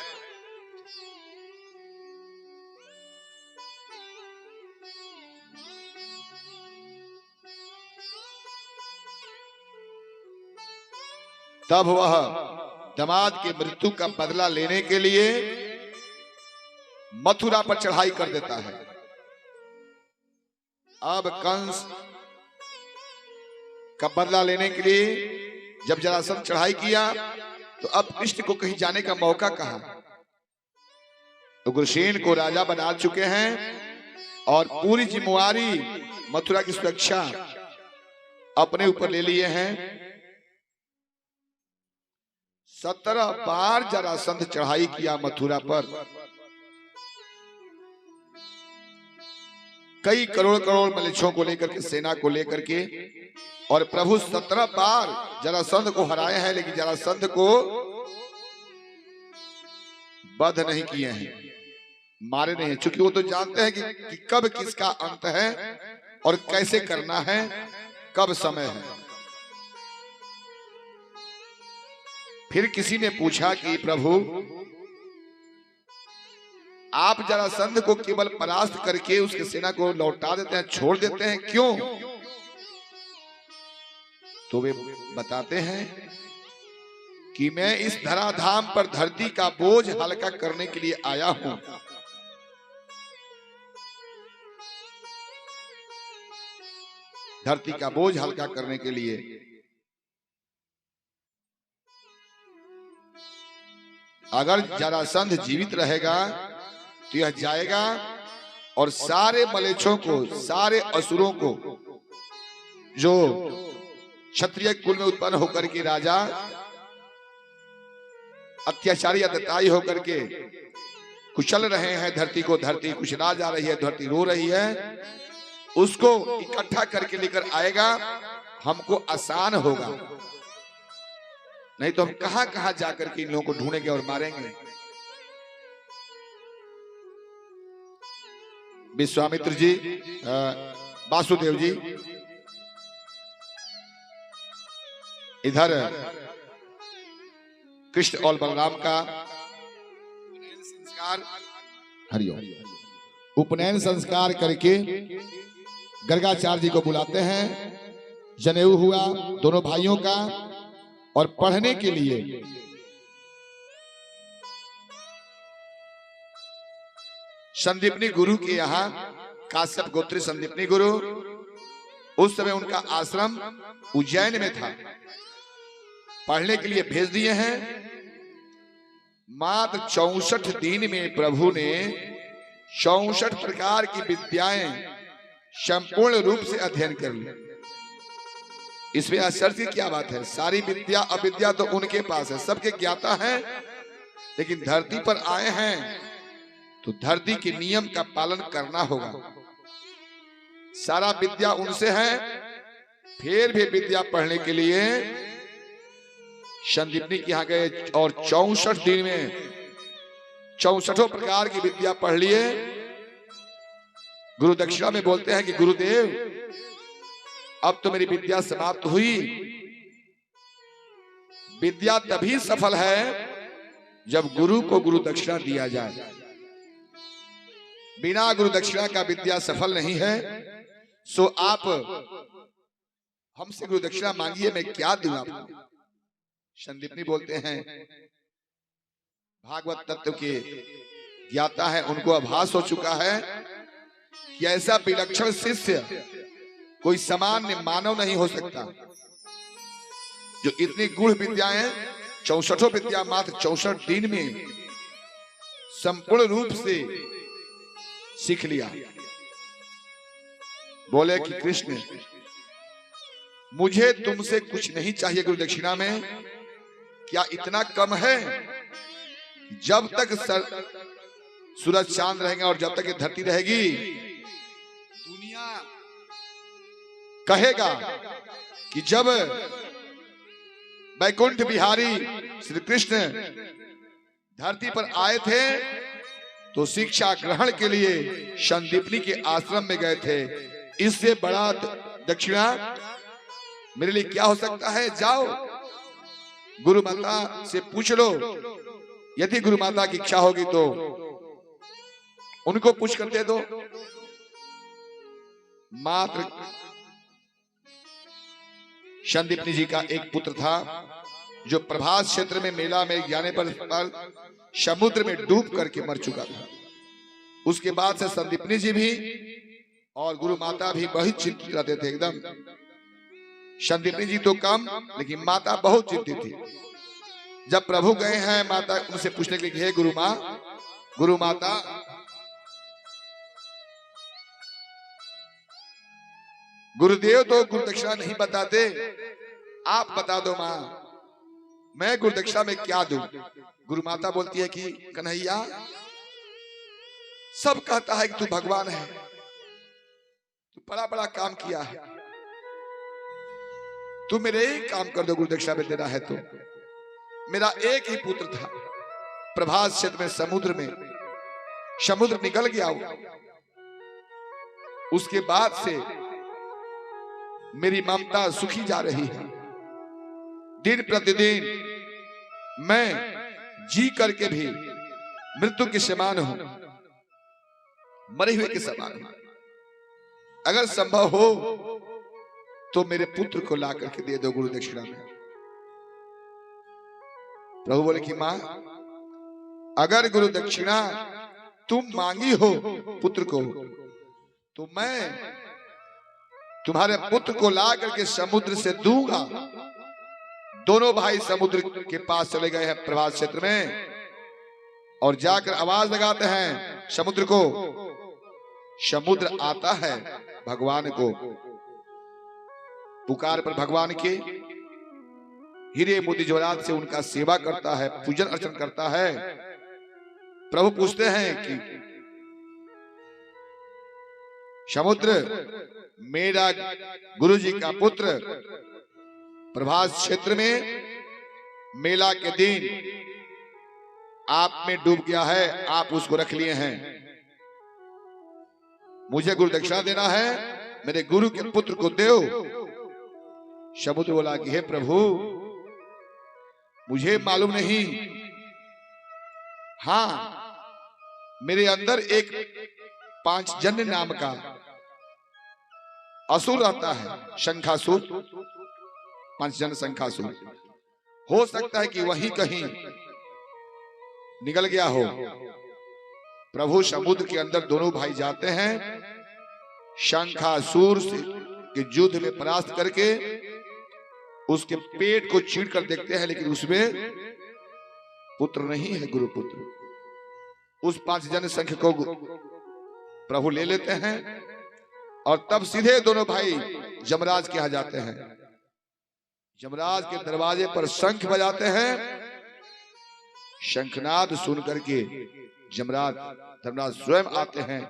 Speaker 4: तब वह दामाद के मृत्यु का बदला लेने के लिए मथुरा पर चढ़ाई कर देता है। अब कंस का बदला लेने के लिए जब जरासंध चढ़ाई किया, तो अब कृष्ण को कहीं जाने का मौका कहा। उग्रसेन को राजा बना चुके हैं और पूरी जिम्मेवारी मथुरा की सुरक्षा अपने ऊपर ले लिए हैं। 17 बार जरासंध चढ़ाई किया मथुरा पर, कई करोड़ करोड़ मलेच्छों को लेकर के, सेना को लेकर के, और प्रभु 17 बार जरासंध को हराए हैं, लेकिन जरासंध को वध नहीं किए हैं, मारे नहीं, चूंकि वो तो जानते हैं कि कब किसका अंत है और कैसे करना है, कब समय है। फिर किसी ने पूछा कि प्रभु आप जरासंध को केवल परास्त करके उसके सेना को लौटा देते हैं, छोड़ देते हैं, क्यों? तो वे बताते हैं कि मैं इस धराधाम पर धरती का बोझ हल्का करने के लिए आया हूं। धरती का बोझ हल्का करने के लिए। अगर जरासंध जीवित रहेगा तो यह जाएगा और सारे मलेच्छों को, सारे असुरों को, जो क्षत्रिय कुल में उत्पन्न होकर के राजा अत्याचारी अत्याचारी होकर के कुचल रहे हैं धरती को, धरती कुचला जा रही है, धरती रो रही है, उसको इकट्ठा करके लेकर आएगा, हमको आसान होगा। नहीं तो हम कहां कहां जाकर के इन लोगों को ढूंढेंगे और मारेंगे। विश्वामित्र जी, वासुदेव जी, इधर कृष्ण और बलराम का संस्कार, हरिओम, उपनयन संस्कार करके गर्गाचार्य जी को बुलाते हैं। जनेऊ हुआ दोनों भाइयों का, और पढ़ने के लिए संदीपनी गुरु के यहाँ, काश्यप गोत्री संदीपनी गुरु, उस समय उनका आश्रम उज्जैन में था, पढ़ने के लिए भेज दिए हैं। मात्र 64 दिन में प्रभु ने 64 प्रकार की विद्याएं संपूर्ण रूप से अध्ययन कर ली। इसमें आश्चर्य की क्या बात है, सारी विद्या अविद्या तो उनके पास है, सबके ज्ञाता हैं, लेकिन धरती पर आए हैं तो धरती के नियम का पालन करना होगा। सारा विद्या उनसे है, फिर भी विद्या पढ़ने के लिए संदीपनी के यहाँ गए और 64 दिन में 64 प्रकार की विद्या पढ़ लिए। गुरु दक्षिणा में बोलते हैं कि गुरुदेव अब तो मेरी विद्या समाप्त हुई। विद्या तभी सफल है जब गुरु को गुरु दक्षिणा दिया जाए। बिना गुरु दक्षिणा का विद्या सफल नहीं है। सो आप हमसे गुरु दक्षिणा मांगिए, मैं क्या दूं आपको। संदीपनी बोलते हैं भागवत तत्व के ज्ञाता है, उनको आभास हो चुका है कि ऐसा विलक्षण शिष्य कोई सामान्य मानव नहीं हो सकता जो इतनी गूढ़ विद्याएं 64 विद्या मात्र 64 दिन में संपूर्ण रूप से सीख लिया। बोले कि कृष्ण मुझे तुमसे कुछ नहीं चाहिए गुरु दक्षिणा में, क्या इतना कम है? जब तक सूरज चांद रहेंगे और जब तक ये धरती रहेगी, दुनिया कहेगा कि जब वैकुंठ बिहारी श्री कृष्ण धरती पर आए थे तो शिक्षा ग्रहण के लिए संदीपनी के आश्रम में गए थे। इससे बड़ा दक्षिणा मेरे लिए क्या हो सकता है? जाओ गुरु माता से पूछ लो, यदि गुरु माता की इच्छा होगी तो उनको पूछ कर दे दो। मात्र संदीपनी जी का एक पुत्र था जो प्रभास क्षेत्र में मेला में जाने पर समुद्र में डूब करके मर चुका था। उसके बाद से संदीपनी जी भी और गुरु माता भी बहुत चिंतित रहते थे एकदम। संदीपनी जी तो कम, लेकिन माता बहुत चिंतित थी। जब प्रभु गए हैं माता उनसे पूछने के लिए, गुरु माँ, गुरु माता गुरुदेव तो गुरु दक्षिणा नहीं बताते, आप बता दो माँ, मैं गुरु दक्षिणा में क्या दूं? गुरु माता बोलती है कि कन्हैया सब कहता है कि तू भगवान है, तू बड़ा बड़ा काम किया है, तू मेरे एक काम कर दो, गुरु दक्षिणा में देना है तो। मेरा एक ही पुत्र था, प्रभास क्षेत्र में समुद्र निकल गया। उसके बाद से मेरी ममता सुखी जा रही है। दिन प्रतिदिन मैं जी करके भी मृत्यु के समान हूं, मरे हुए के समान हूं। अगर संभव हो तो मेरे पुत्र को ला करके दे दो गुरु दक्षिणा में। प्रभु बोले कि मां, अगर गुरु दक्षिणा तुम मांगी हो पुत्र को, तो मैं तुम्हारे पुत्र को ला करके समुद्र से दूंगा। दोनों भाई समुद्र के पास चले गए हैं प्रभास क्षेत्र में, और जाकर आवाज लगाते हैं समुद्र को। समुद्र आता है भगवान को पुकार पर, भगवान के हीरे मोती जवाहरात से उनका सेवा करता है, पूजन अर्चन करता है। प्रभु पूछते हैं कि समुद्र मेरा गुरु जी का पुत्र प्रभास क्षेत्र में मेला के दिन आप में डूब गया है, आप उसको रख लिए हैं। मुझे गुरु दक्षिणा देना है, मेरे गुरु के पुत्र को दो। समुद्र बोला कि हे प्रभु, मुझे मालूम नहीं, हाँ मेरे अंदर एक पांचजन्य नाम का असुर रहता है, शंखासुर, पांचजन्य शंखासुर। हो सकता है कि वहीं कहीं निकल गया हो। प्रभु समुद्र के अंदर दोनों भाई जाते हैं, शंखासुर के युद्ध में परास्त करके उसके पेट को चीर कर देखते हैं, लेकिन उसमें पुत्र नहीं है, गुरु पुत्र। उस पांचजन्य शंख को प्रभु ले लेते हैं और तब सीधे दोनों भाई जमराज के यहाँ जाते हैं। जमराज के दरवाजे पर शंख बजाते हैं। शंखनाद सुन करके जमराज धर्मराज स्वयं आते हैं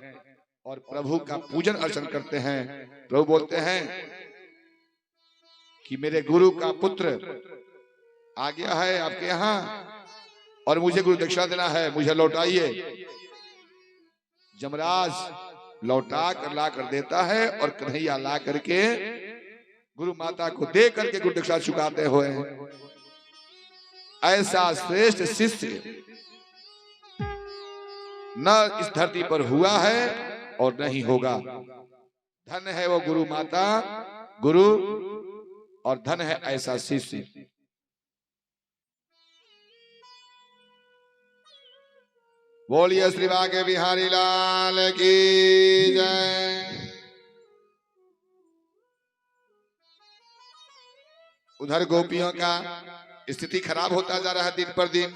Speaker 4: और प्रभु का पूजन अर्चन करते हैं। प्रभु बोलते हैं कि मेरे गुरु का पुत्र आ गया है आपके यहाँ और मुझे गुरु दक्षिणा देना है, मुझे लौटाइए। जमराज लौटा कर ला कर देता है और कन्हैया ला करके गुरु माता को दे करके गुरु दक्षिणा चुकाते हुए ऐसा श्रेष्ठ शिष्य न इस धरती पर हुआ है और नहीं होगा। धन है वो गुरु माता, गुरु, और धन है ऐसा शिष्य। बोलिए श्री बांके बिहारी लाल की जय। उधर गोपियों का स्थिति खराब होता जा रहा है दिन पर दिन।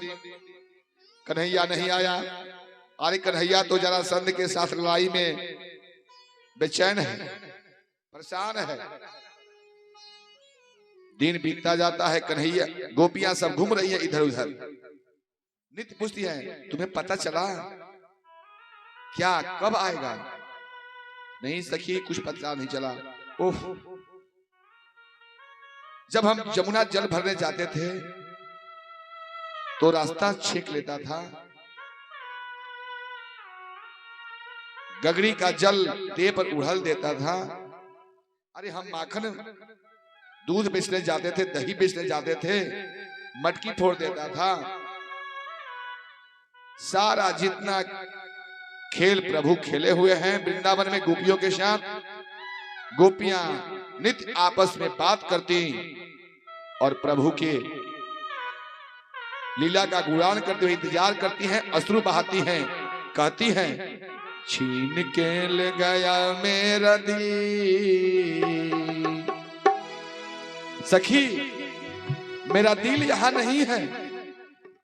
Speaker 4: कन्हैया नहीं आया। अरे कन्हैया तो जरासंध के साथ लड़ाई में बेचैन है, परेशान है। दिन बीतता जाता है, कन्हैया, गोपियां सब घूम रही है इधर उधर। नित्य पूछती है, तुम्हें पता चला क्या, कब आएगा? नहीं सखी, कुछ पता नहीं चला। ओह, जब हम जमुना जल भरने जाते थे तो रास्ता छींक लेता था। गगरी का जल देह पर उड़ल देता था। अरे हम माखन दूध बेचने जाते थे, दही बेचने जाते थे, मटकी फोड़ देता था। सारा जितना खेल प्रभु खेले हुए हैं वृंदावन में गोपियों के साथ, गोपियां नित्य आपस में बात करती और प्रभु के लीला का गुणगान करते हुए इंतजार करती हैं, अश्रु बहाती हैं, कहती हैं, छीन के ले गया मेरा दिल। सखी, मेरा दिल यहां नहीं है,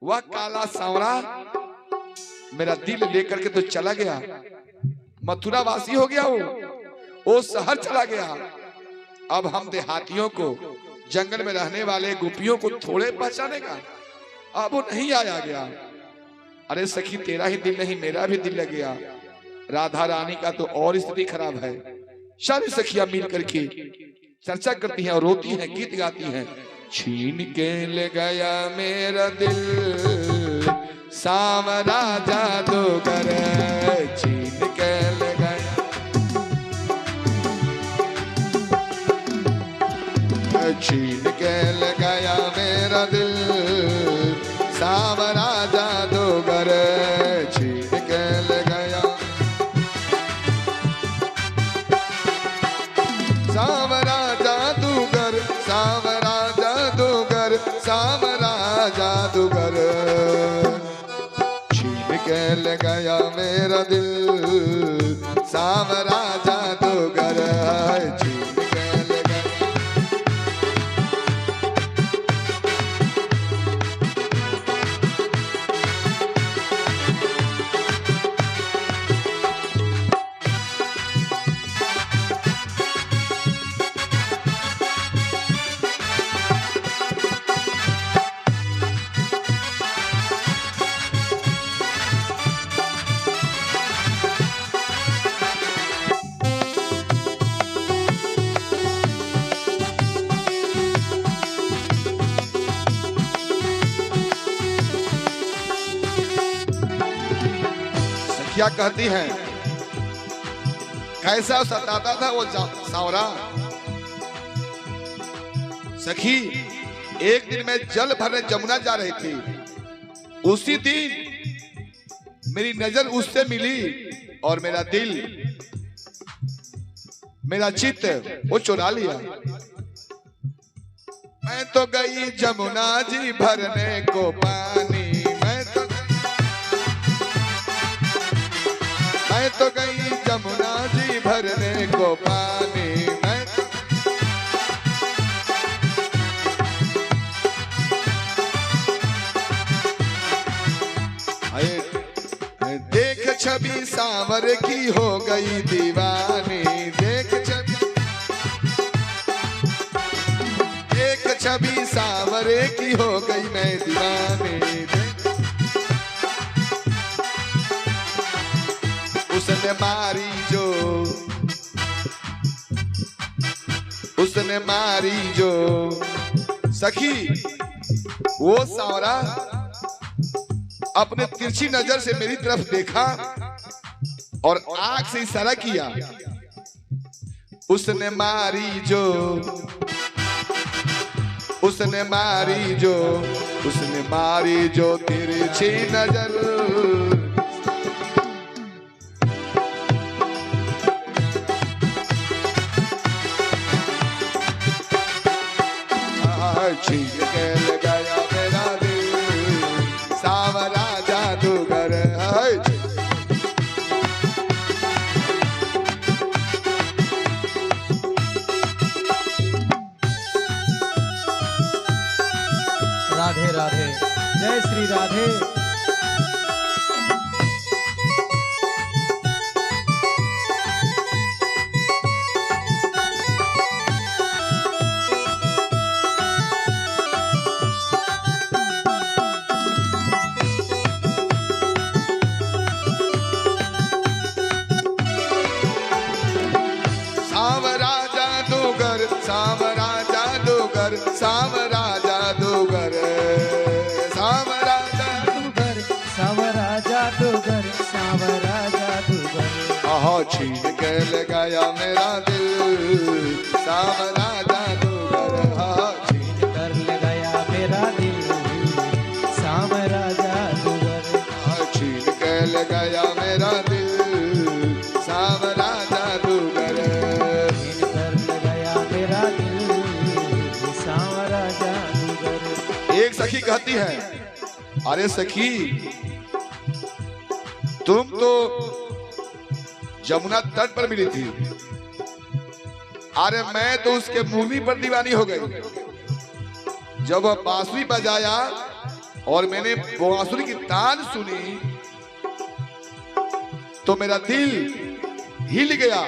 Speaker 4: वह काला सांवरा मेरा दिल लेकर के तो चला गया, मथुरा वासी हो गया, वो शहर चला गया। अब हम देहातियों को, जंगल में रहने वाले गोपियों को थोड़े पहचानेगा, अब वो नहीं आया गया। अरे सखी, तेरा ही दिल नहीं, मेरा भी दिल लग गया। राधा रानी का तो और स्थिति खराब है। सारी सखियां मिल करके चर्चा करती हैं और रोती हैं, गीत गाती हैं। छीन के ले गया मेरा दिल सांवरा जादूगर, छीन के ले गया, छीन के ले गया मेरा दिल सांवरा जादूगर, छीन के ले गया सांवरा जादूगर, सांवरा जादूगर, सांवरा जादूगर, छीन के ले गया मेरा दिल सांवरा जादूगर, छीन के ले गया। सखिया कहती हैं, कैसा सताता था वो सांवरा। सखी, एक दिन मैं जल भरने जमुना जा रही थी, उसी दिन मेरी नजर उससे मिली और मेरा दिल, मेरा चित्त वो चुरा लिया। मैं तो गई जमुना जी भरने को पानी, मैं तो गई जमुना जी भरने को पानी। मैं देख छवि सांवर की हो गई दीवानी, देख छवि सांवरे की हो गई मैं दीवानी। उसने मारी जो, उसने मारी जो सखी, वो सांवरा अपने तिरछी नजर से मेरी तरफ देखा और आंख से इशारा किया। उसने मारी जो, उसने मारी जो, उसने मारी जो तिरछी नजर। छीन के ले गया मेरा दिल, सांवरा जादूगर।
Speaker 5: राधे राधे, जय श्री राधे।
Speaker 4: सांवरा जादूगर, सांवरा जादूगर, सांवरा जादूगर, सांवरा
Speaker 5: जादूगर, सांवरा जादूगर, सांवरा जादूगर।
Speaker 4: आहा, छीन के ले गया मेरा दिल, सांवरा जादूगर। आहा,
Speaker 5: छीन कर ले गया मेरा दिल, सांवरा जादूगर।
Speaker 4: आहा, छीन के ले गया मेरा दिल, सांवरा जादूगर।
Speaker 5: छीन कर ले गया मेरा दिल, सांवरा जादूगर।
Speaker 4: एक सखी कहती है, अरे सखी, तुम तो जमुना तट पर मिली थी, अरे मैं तो उसके मूवी पर दीवानी हो गई। जब वह बांसुरी बजाया और मैंने बांसुरी की तान सुनी तो मेरा दिल हिल गया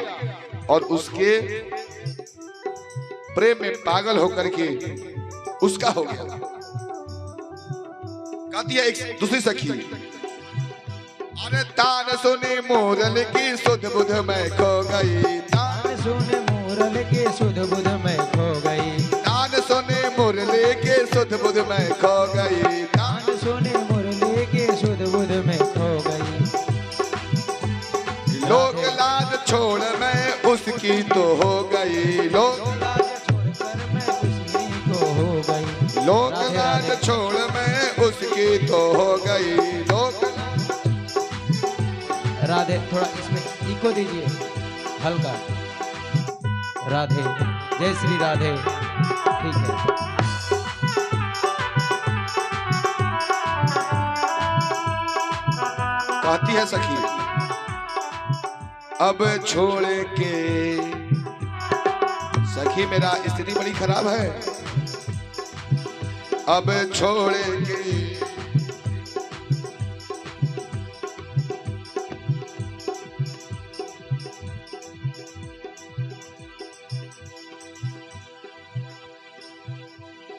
Speaker 4: और उसके प्रेम में पागल होकर के उसका हो गया। कहती है एक दूसरी सखी, अरे तान सुनी मोरल की सुध बुध मैं खो गई,
Speaker 5: तान सुने मुरल के सुध बुध मैं खो गई,
Speaker 4: तान सुने मुरली के सुध बुध मैं खो गई,
Speaker 5: तान सुने मुरली के सुध बुध मैं खो गई।
Speaker 4: लोक लाज छोड़ मैं उसकी तो हो गई, लोक
Speaker 5: छोड़कर मैं उसकी को हो गई।
Speaker 4: लोक
Speaker 5: राधे
Speaker 4: लाज
Speaker 5: राधे।
Speaker 4: छोड़ मैं उसकी तो हो गई, लोक।
Speaker 5: राधे, थोड़ा इसमें इको दीजिए हल्का। राधे, जय श्री राधे। ठीक है।
Speaker 4: कहती है सखी, अब छोड़ के, सखी मेरा स्थिति बड़ी खराब है, अब छोड़ के,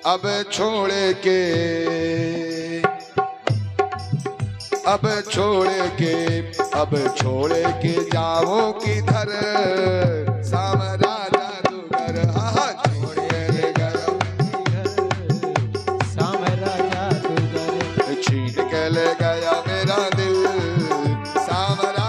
Speaker 4: अब छोड़ के, अब छोड़ के, अब छोड़ के जाओ किधर, सांवरा जादूगर। हाँ, छोड़ के गया
Speaker 5: सांवरा जादूगर।
Speaker 4: छीन के ले गया मेरा दिल, सांवरा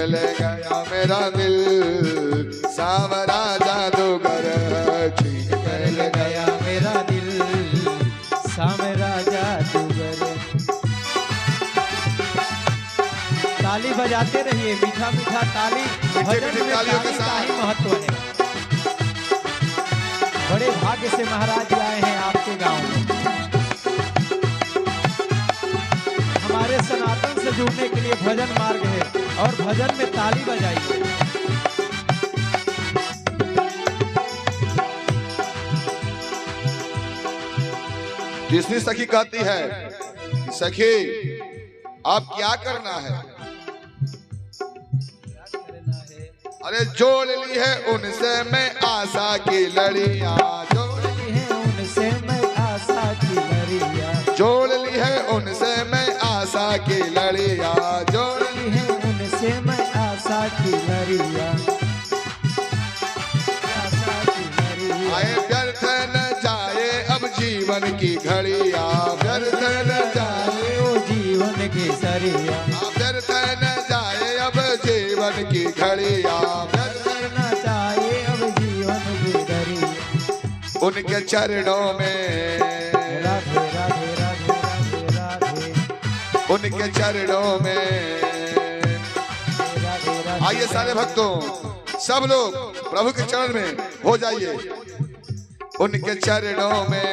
Speaker 4: ले गया मेरा दिल, सांवरा जादूगर छीन के ले गया
Speaker 5: मेरा दिल, सांवरा जादूगर। ताली बजाते रहिए, मीठा मीठा ताली, भजन में
Speaker 4: तालियों के
Speaker 5: ताली का ही
Speaker 4: साथ।
Speaker 5: महत्व है। बड़े भाग्य से महाराज जी आए हैं आपके गांव में। हमारे सनातन से जुड़ने के लिए भजन मार्ग है और भजन में ताली बजाइए।
Speaker 4: तीसरी सखी कहती है, सखी अब क्या करना है? अरे जोड़ ली है उनसे मैं आशा की लड़ियां, जोड़ ली है
Speaker 5: उनसे मैं आशा की लड़ियां,
Speaker 4: जोड़ ली है उनसे मैं आशा की लड़ियां, जोड़
Speaker 5: जोड़ी है उनसे मैं आशा की लड़ियां, आशा की लड़ियां।
Speaker 4: आए व्यर्थ न जाए अब जीवन की घड़ियां, व्यर्थ न जाए,
Speaker 5: ओ जीवन की सरिया,
Speaker 4: व्यर्थ न जाए अब जीवन की घड़ियां, व्यर्थ
Speaker 5: करना चाहिए अब जीवन की दरिया।
Speaker 4: उनके चरणों में,
Speaker 5: राधे राधे राधे राधे राधे,
Speaker 4: उनके चरणों में।
Speaker 5: राधे राधे।
Speaker 4: आइए सारे भक्तों, सब लोग प्रभु के चरण में हो जाइए, उनके चरणों में,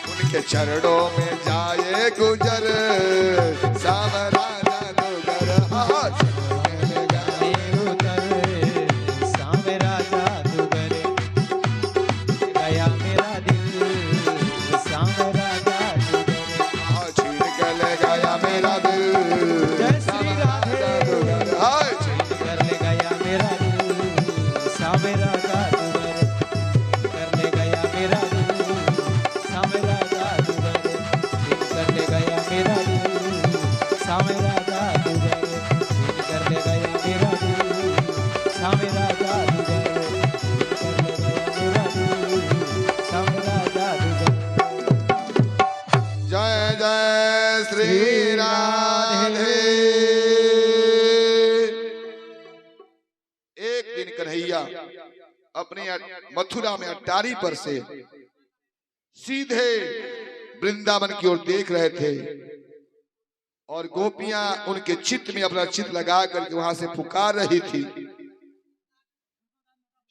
Speaker 4: उनके चरणों में जाए गुजर, सांवरा जादूगर
Speaker 5: सांवरा जादूगर, गया मेरा दिल, सांवरा जादूगर।
Speaker 4: छीन के ले गया मेरा दिल,
Speaker 5: जय श्री राधे।
Speaker 4: छीन
Speaker 5: कर ले गया मेरा दिल, सांवरा जादूगर, कर ले गया मेरा दिल, सांवरा जादूगर, कर ले गया मेरा दिल, सांवरा जादूगर, कर ले गया मेरा दिल, सांवरा जादूगर, कर ले गया मेरा दिल, सांवरा जादूगर।
Speaker 4: जय जय श्री राधे। एक दिन कन्हैया अपने मथुरा में अटारी पर से सीधे वृंदावन की ओर देख रहे थे और गोपियां उनके चित्त में अपना चित्त लगा करके वहां से पुकार रही थी।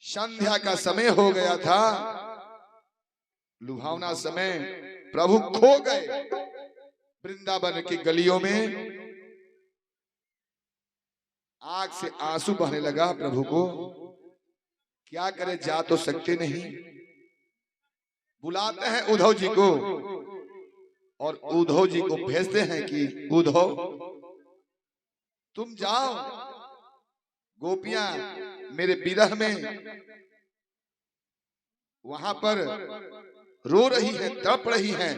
Speaker 4: संध्या का समय हो गया था, लुभावना समय, प्रभु खो गए वृंदावन की गलियों में। आंख से आंसू बहने लगा प्रभु को, क्या करे, जा तो सकते नहीं। बुलाते हैं उद्धव जी को और उद्धव जी को भेजते हैं कि उद्धव तुम जाओ, गोपियां मेरे विरह में वहां पर रो रही हैं, तड़प रही हैं।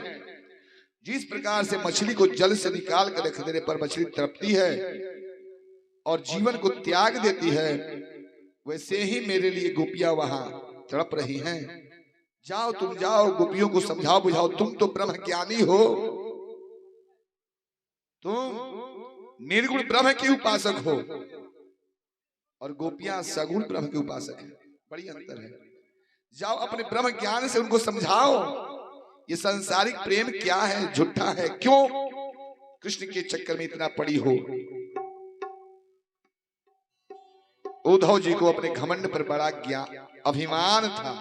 Speaker 4: जिस प्रकार से मछली को जल से निकाल कर रख देने पर मछली तड़पती है और जीवन को त्याग देती है, वैसे ही मेरे लिए गोपियां वहां तड़प रही हैं। जाओ, तुम जाओ, गोपियों को समझाओ बुझाओ, तुम तो ब्रह्म ज्ञानी हो, तुम निर्गुण ब्रह्म के उपासक हो और गोपियां सगुण ब्रह्म के उपासक हैं, बड़ी अंतर है। जाओ अपने ब्रह्म ज्ञान से उनको समझाओ, ये सांसारिक प्रेम क्या है, झूठा है, क्यों कृष्ण के चक्कर में इतना पड़ी हो। उद्धव जी को अपने घमंड पर बड़ा ज्ञान अभिमान था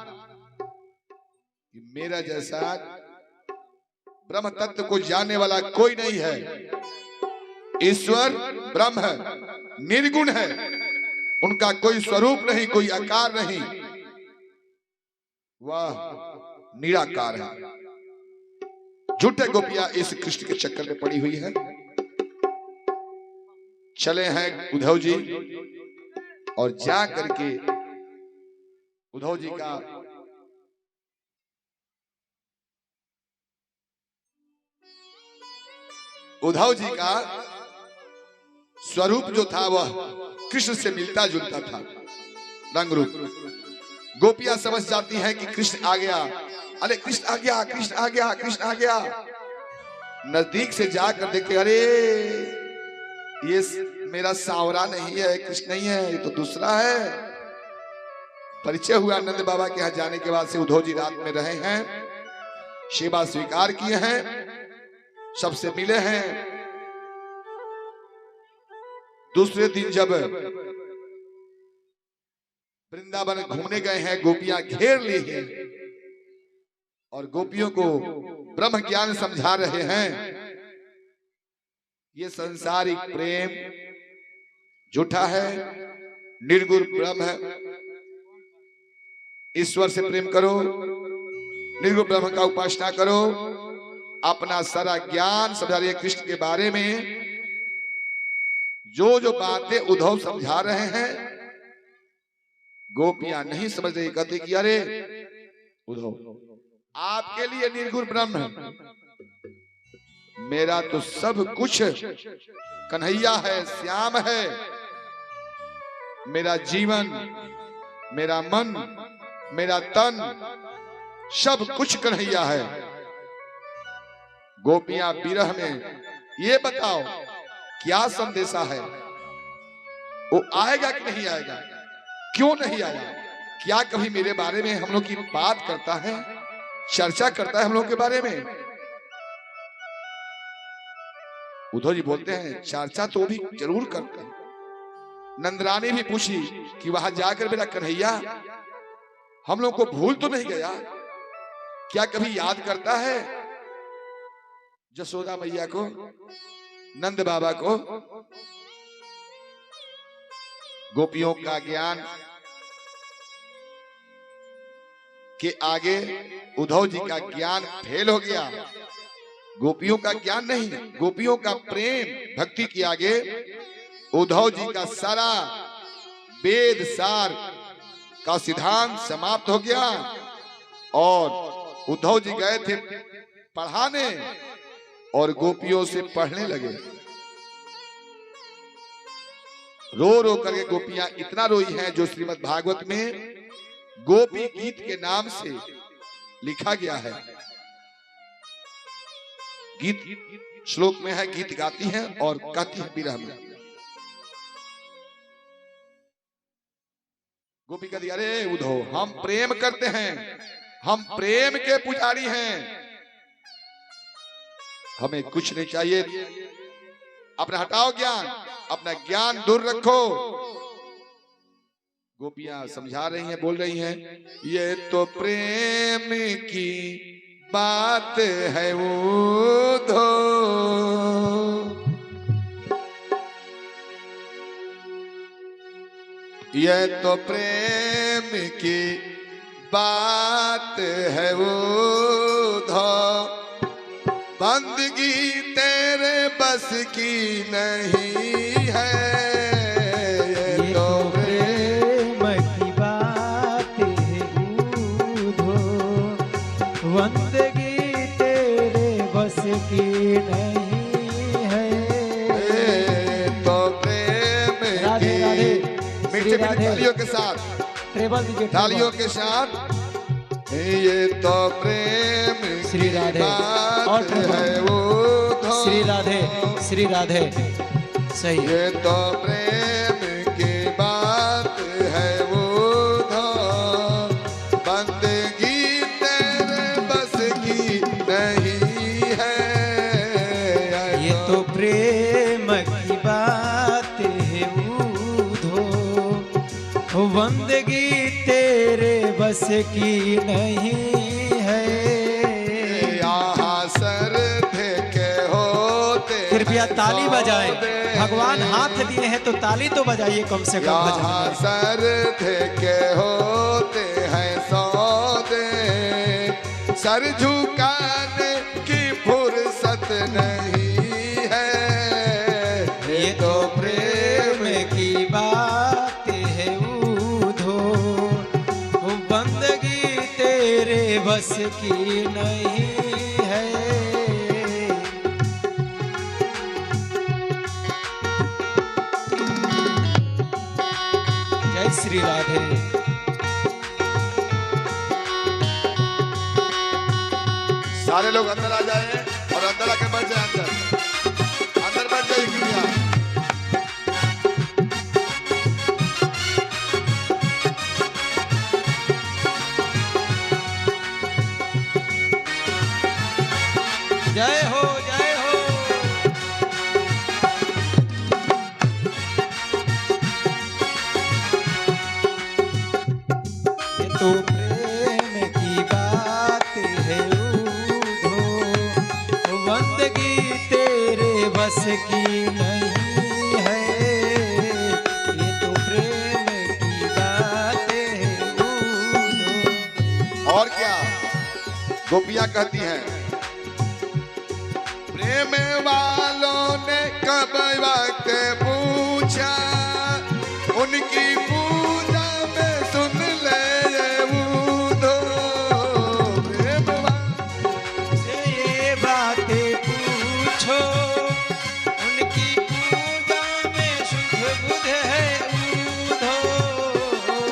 Speaker 4: कि मेरा जैसा ब्रह्म तत्व को जानने वाला कोई नहीं है। ईश्वर ब्रह्म है, निर्गुण है, उनका कोई स्वरूप नहीं, कोई आकार नहीं, वह निराकार है। झूठे गोपियां इस कृष्ण के चक्कर में पड़ी हुई है। चले हैं उद्धव जी और जा करके उद्धव जी का स्वरूप जो था वह कृष्ण से मिलता जुलता था, रंग रूप। गोपियां समझ जाती हैं कि कृष्ण आ गया, अरे कृष्ण आ गया, कृष्ण आ गया, कृष्ण आ गया। नजदीक से जाकर देखे, अरे ये मेरा सावरा नहीं है, कृष्ण नहीं है, ये तो दूसरा है। परिचय हुआ नंद बाबा के यहाँ जाने के बाद से उद्धव जी रात में रहे हैं, सेवा स्वीकार किए हैं, सबसे मिले हैं। दूसरे दिन जब वृंदावन घूमने गए हैं, गोपियां घेर ली हैं और गोपियों को ब्रह्म ज्ञान समझा रहे हैं। ये संसारिक प्रेम झूठा है, निर्गुण ब्रह्म है। ईश्वर से प्रेम करो, निर्गुण ब्रह्म का उपासना करो, अपना सारा ज्ञान समझा रही है कृष्ण के बारे में। जो जो बातें उद्धव समझा रहे हैं गोपियां नहीं समझ रही, कहते कि अरे उद्धव आपके लिए निर्गुण ब्रह्म है, मेरा तो सब कुछ कन्हैया है, श्याम है। मेरा जीवन, मेरा मन, मेरा तन, सब कुछ कन्हैया है। गोपियां विरह में ये बताओ क्या संदेशा है, वो आएगा कि नहीं आएगा, क्यों नहीं आया, क्या कभी मेरे बारे में हम लोग की बात करता है, चर्चा करता है हम लोग के बारे में। उद्धव जी बोलते हैं चर्चा तो भी जरूर करते हैं। नंदरानी भी पूछी कि वहां जाकर मेरा कन्हैया हम लोग को भूल तो नहीं गया, क्या कभी याद करता है जसोदा मैया को, नंद बाबा को। गोपियों का ज्ञान के आगे उद्धव जी का ज्ञान फेल हो गया। गोपियों का ज्ञान नहीं, गोपियों का प्रेम भक्ति के आगे उद्धव जी का सारा वेद सार का सिद्धांत समाप्त हो गया। और उद्धव जी गए थे पढ़ाने और गोपियों से पढ़ने लगे। रो रो करके गोपियां इतना रोई हैं, जो श्रीमद् भागवत में गोपी गीत के नाम से लिखा गया है। गीत श्लोक में है, गीत गाती हैं और कहती हैं विरह में। गोपी कहती अरे उद्धव हम प्रेम करते हैं, हम प्रेम के पुजारी हैं, हमें कुछ नहीं चाहिए, अपना हटाओ ज्ञान, अपना ज्ञान दूर रखो। गोपियां समझा रही हैं, बोल रही हैं ये तो प्रेम की बात है उद्धव, ये तो प्रेम की बात है उद्धव, बंदगी तेरे बस की नहीं है।
Speaker 5: ये तो प्रेम की बात है उद्धव, बंदगी तेरे बस की नहीं है।
Speaker 4: तो प्रेम
Speaker 5: राधे राधे,
Speaker 4: मीठे मीठे तालियों के साथ,
Speaker 5: ट्रेबल दीजिए,
Speaker 4: तालियों के साथ, ये तो प्रेम
Speaker 5: श्री राधे और
Speaker 4: है वो
Speaker 5: श्री राधे, श्री राधे, सही।
Speaker 4: ये तो प्रेम की बात है वो बंदगी तेरे बस की नहीं है।
Speaker 5: ये तो प्रेम की बात है उद्धव, बंदगी तेरे बस की नहीं है।
Speaker 4: यहाँ सर थे के होते,
Speaker 5: कृपया ताली बजाएं, भगवान हाथ दिए हैं तो ताली तो बजाइए कम से कम।
Speaker 4: यहाँ सर थे के होते हैं सौदे, सर झुकाने की फुर्सत नहीं है।
Speaker 5: ये तो प्रेम की बात है उद्धव, बंदगी तेरे बस की नहीं है। जय श्री राधे।
Speaker 4: सारे लोग अंदर आ जाए और अंदर आके बैठ जाए, अंदर अंदर बैठ जाइए कृपया।
Speaker 5: जय हो जय हो। ये तो प्रेम की बात है उधो, बंदगी तेरे बस की नहीं है। ये तो प्रेम की बात है उधो।
Speaker 4: और क्या गोपियां कहती हैं, प्रेम वालों ने कब वक्त पूछा, उनकी पूजा में सुन ले ये बूढ़ो। प्रेम
Speaker 5: से ये बातें पूछो, उनकी पूजा में शुद्ध बुध है उधो।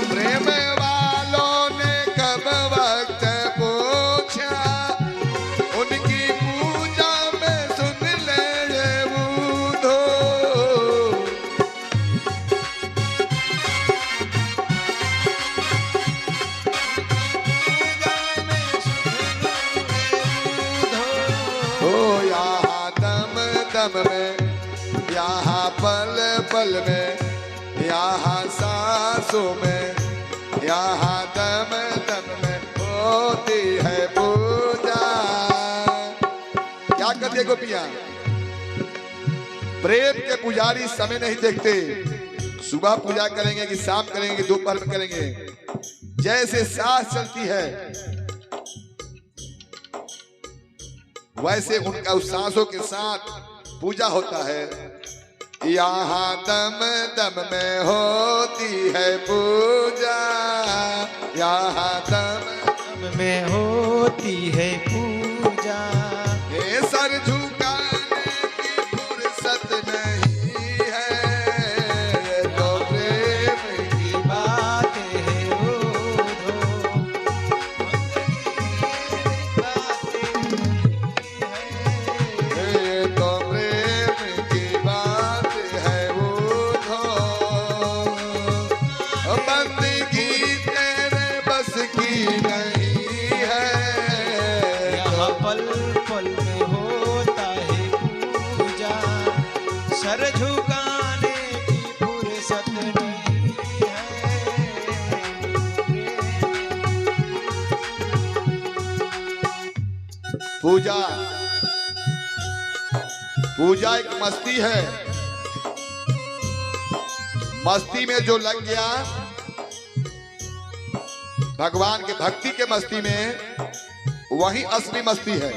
Speaker 4: प्रेम वालों ने कब वक्त पूछा, उनकी पूजा में सुन ले ये बूढ़ो। हो यहाँ दम दम में, यहाँ पल पल में, यहाँ सांसों में, यहाँ दम दम में होती है पूजा। क्या करती है गोपियां? प्रेम के पुजारी समय नहीं देखते, सुबह पूजा करेंगे कि शाम करेंगे कि दोपहर में करेंगे। जैसे सांस चलती है वैसे उनका उस सांसों के साथ पूजा होता है। यहाँ दम दम में होती है पूजा, यहाँ दम
Speaker 5: में होती है पूजा।
Speaker 4: ये सर झुकाने की फुर्सत नहीं है, ये तो प्रेम की
Speaker 5: बात है उधो,
Speaker 4: ये तो प्रेम की बात है वो बंदगी तेरे बस की नहीं है।
Speaker 5: यहाँ पल पल में होता है पूजा, सर झुकाने की फुर्सत नहीं है।
Speaker 4: पूजा पूजा एक मस्ती है, मस्ती में जो लग गया भगवान के भक्ति के मस्ती में, वही असली मस्ती है।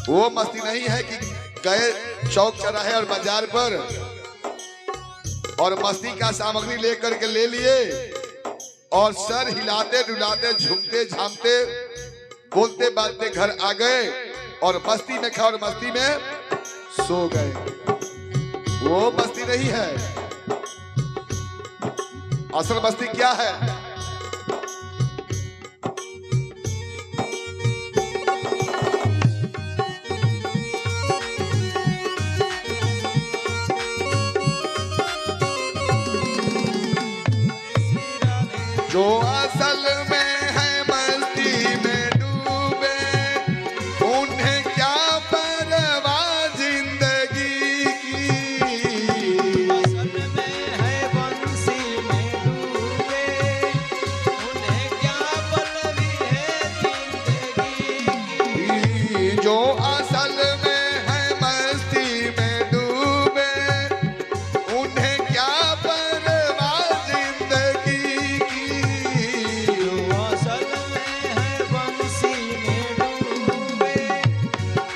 Speaker 4: वो मस्ती नहीं है कि गए चौक चौराहे और बाजार पर और मस्ती का सामग्री लेकर के ले लिए और सर हिलाते डुलाते झूमते झामते बोलते बालते घर आ गए और मस्ती में खा और मस्ती में सो गए। वो मस्ती नहीं है। असल मस्ती क्या है? जो असल में है मस्ती में डूबे, उन्हें क्या परवाह जिंदगी की।
Speaker 5: असल में है बंसी में डूबे, उन्हें क्या परवाह है जिंदगी की।
Speaker 4: जो असल में है मस्ती में डूबे, उन्हें क्या परवाह जिंदगी की।
Speaker 5: जो असल में है बंसी में डूबे,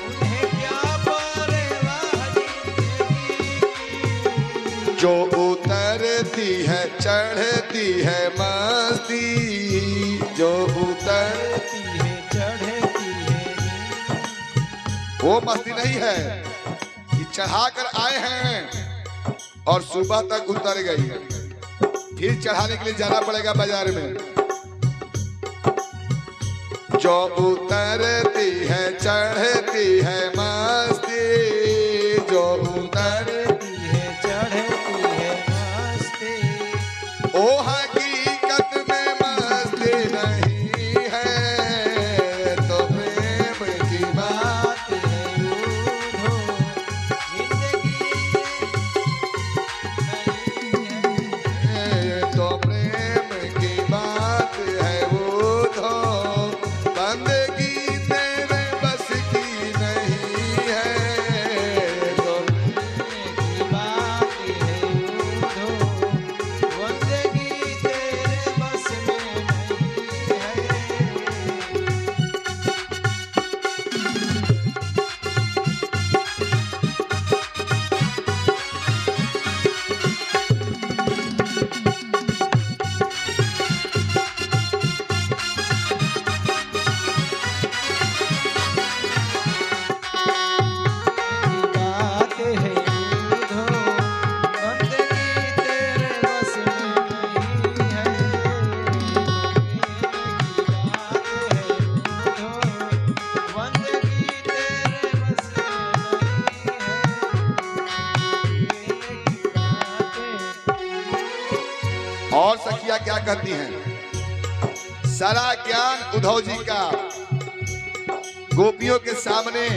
Speaker 5: उन्हें क्या परवाह जिंदगी की।
Speaker 4: जो उतरती है चढ़ती है मस्ती, जो उतर
Speaker 5: चढ़ती है
Speaker 4: वो मस्ती नहीं है कि चढ़ा कर आए हैं और सुबह तक उतर गई, फिर चढ़ाने के लिए जाना पड़ेगा बाजार में। जो उतरती है चढ़ती है मस्ती, जो उतरती
Speaker 5: चढ़ती है मस्ती।
Speaker 4: ओ हकीकत में मस्ती नहीं है, तो प्रेम की बात क्या कहती हैं? सारा ज्ञान उद्धव जी का गोपियों के सामने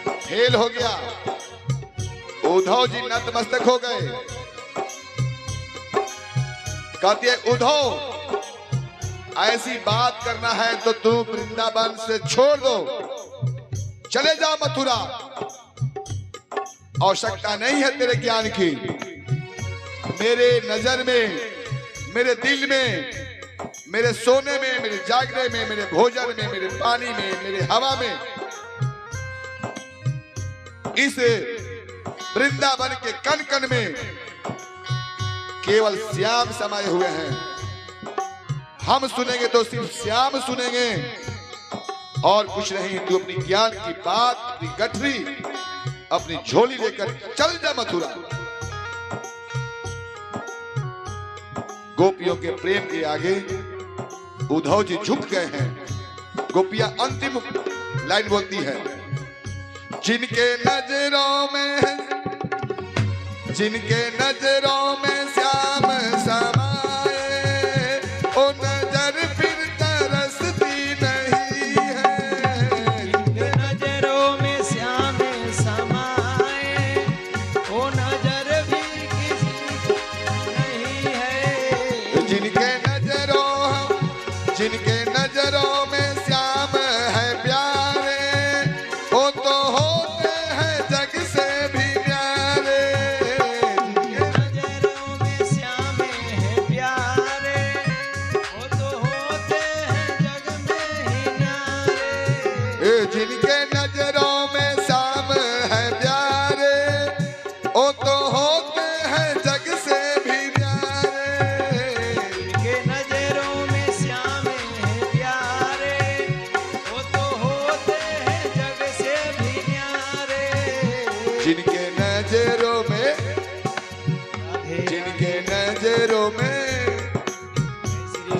Speaker 4: फेल हो गया। उद्धव जी नतमस्तक हो गए। कहती है उद्धव, ऐसी बात करना है तो तू वृंदावन से छोड़ दो, चले जाओ मथुरा। आवश्यकता नहीं है तेरे ज्ञान की। मेरे नजर में, मेरे दिल में, मेरे सोने में, मेरे जागने में, मेरे भोजन में, मेरे पानी में, मेरे हवा में, इस वृंदावन के कण कण में केवल श्याम समाये हुए हैं। हम सुनेंगे तो सिर्फ श्याम सुनेंगे और कुछ नहीं। तू अपनी ज्ञान की बात, अपनी गठरी, अपनी झोली लेकर चल जा मथुरा। गोपियों के प्रेम के आगे उद्धव जी झुक गए हैं। गोपियां अंतिम लाइन बोलती है, जिनके नजरों में, जिनके नजरों में श्याम समाए, ओ नजर फिर तरसती नहीं है।
Speaker 5: जिनके नजरों में श्याम समाए, ओ नजर भी किसी नहीं है।
Speaker 4: जिनके नजरों में श्याम है प्यारे, वो तो होते हैं जग से भी प्यारे।
Speaker 5: जिनके नजरों में श्याम है प्यारे, वो तो होते हैं जग में ही न्यारे।
Speaker 4: जिनके नजरों में श्याम है प्यारे, वो तो होते हैं जग से भी प्यारे।
Speaker 5: जिनके नजरों में श्याम है प्यारे, वो तो होते हैं जग से भी न्यारे।
Speaker 4: जिनके नजरों में, जिनके नजरों में,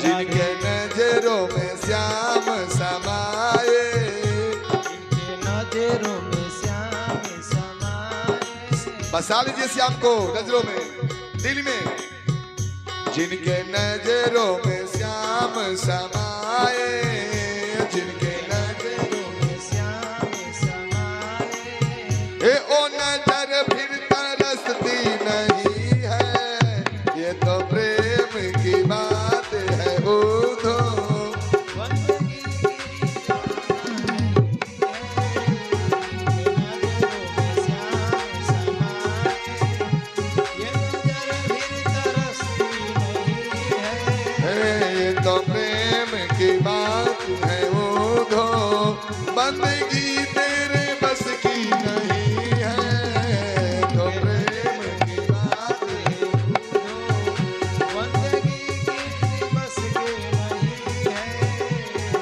Speaker 4: जिनके नजरों में श्याम समाए।
Speaker 5: जिनके नजरों में श्याम समाए।
Speaker 4: बसा लीजिए श्याम को नजरों में, दिल में। जिनके नजरों में श्याम समाए, जिनके नजरों
Speaker 5: में श्याम समाए।
Speaker 4: ओ नजर फिर तरसती नहीं है। ये तो प्रेम की बात है उद्धव।
Speaker 5: बंदगी
Speaker 4: ये तो प्रेम की बात है उद्धव। बंदगी तेरे बस की नहीं है। तो प्रेम की बात है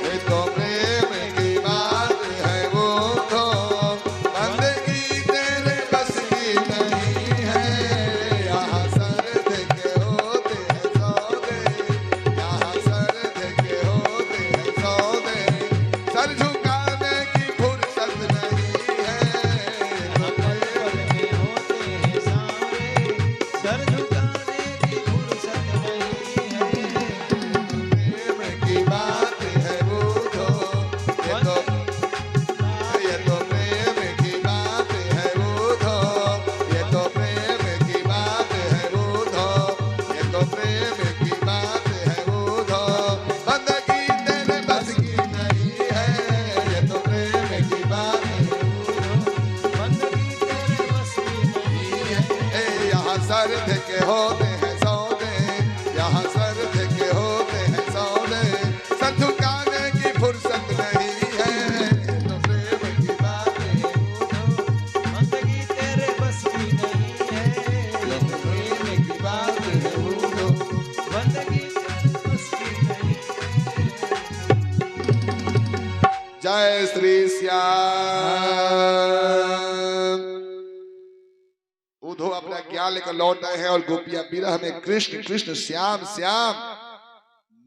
Speaker 4: ये तो प्रेम की बात है उद्धव। बंदगी तेरे बस की नहीं है। यहाँ सर्द के होते हैं सौदे, यहाँ सर्द के होते हैं सौदे। सर झुकाने की फुर्सत नहीं है। तो प्रेम की बात है उद्धव। ये तो प्रेम की बात है उद्धव। ये तो प्रेम की बात है उद्धव। ये तो प्रेम की बात है उद्धव। बंदगी तेरे बस की नहीं है। ये तो प्रेम की बात है यहाँ सर्द के होते हैं सौदे, यहाँ सर्द के होते हैं सौदे। सर झुकाने की फुर्सत नहीं है। तो प्रेम की बात है
Speaker 5: बंदगी तेरे बस की नहीं है।
Speaker 4: ये तो प्रेम की बात है उद्धव।
Speaker 5: बंदगी तेरे बस की नहीं है।
Speaker 4: जय श्री श्याम। उद्धव अपना ज्ञान लेकर लौट आए हैं और गोपियां विरह में कृष्ण कृष्ण श्याम श्याम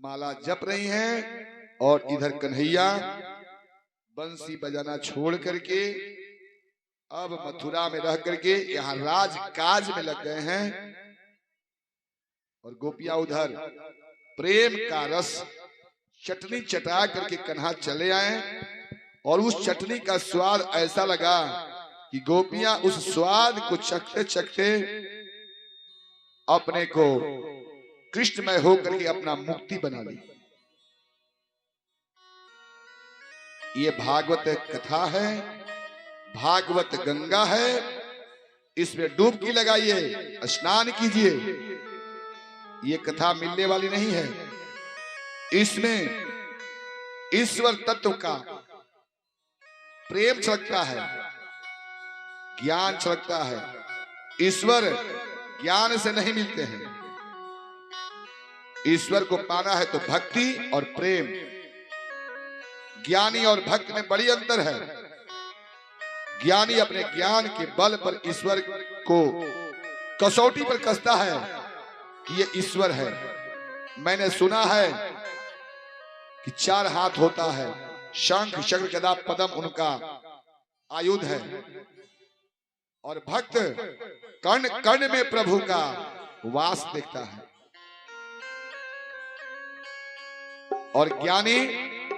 Speaker 4: माला जप रही हैं। और इधर कन्हैया बंसी बजाना छोड़ करके अब मथुरा में रह करके यहाँ राज काज में लग गए हैं। और गोपियां उधर प्रेम का रस चटनी चटा करके कन्हा चले आए और उस चटनी का स्वाद ऐसा लगा कि गोपियां उस स्वाद को चखते चखते अपने को कृष्णमय होकर के अपना मुक्ति बना ली। ये भागवत कथा है, भागवत गंगा है, इसमें डुबकी लगाइए, स्नान कीजिए। ये कथा मिलने वाली नहीं है। इसमें ईश्वर तत्व का प्रेम छलकता है, ज्ञान छलकता है। ईश्वर ज्ञान से नहीं मिलते हैं। ईश्वर को पाना है तो भक्ति और प्रेम। ज्ञानी और भक्त में बड़ी अंतर है। ज्ञानी अपने ज्ञान के बल पर ईश्वर को कसौटी पर कसता है कि ये ईश्वर है। मैंने सुना है कि 4 हाथ होता है, शंख चक्र गदा पद्म उनका आयुध है, और भक्त कर्ण कर्ण में प्रभु का वास देखता है। और ज्ञानी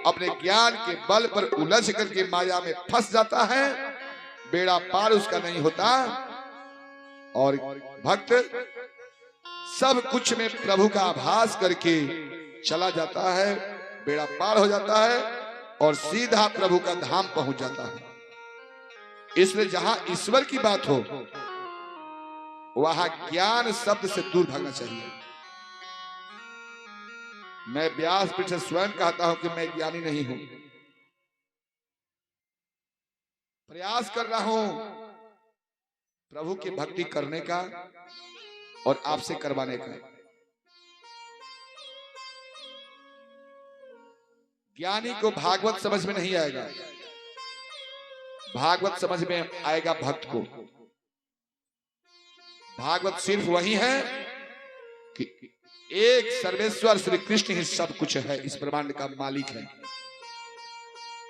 Speaker 4: अपने ज्ञान के बल पर उलझ करके माया में फंस जाता है, बेड़ा पार उसका नहीं होता। और भक्त सब कुछ में प्रभु का आभास करके चला जाता है, बेड़ा पार हो जाता है और सीधा प्रभु का धाम पहुंच जाता है। इसलिए जहां ईश्वर की बात हो वहां ज्ञान शब्द से दूर भागना चाहिए। मैं व्यासपीठ से स्वयं कहता हूं कि मैं ज्ञानी नहीं हूं, प्रयास कर रहा हूं प्रभु की भक्ति करने का और आपसे करवाने का। ज्ञानी को भागवत समझ में नहीं आएगा, भागवत समझ में आएगा भक्त को। भागवत सिर्फ वही है कि एक सर्वेश्वर श्री कृष्ण ही सब कुछ है, इस ब्रह्मांड का मालिक है।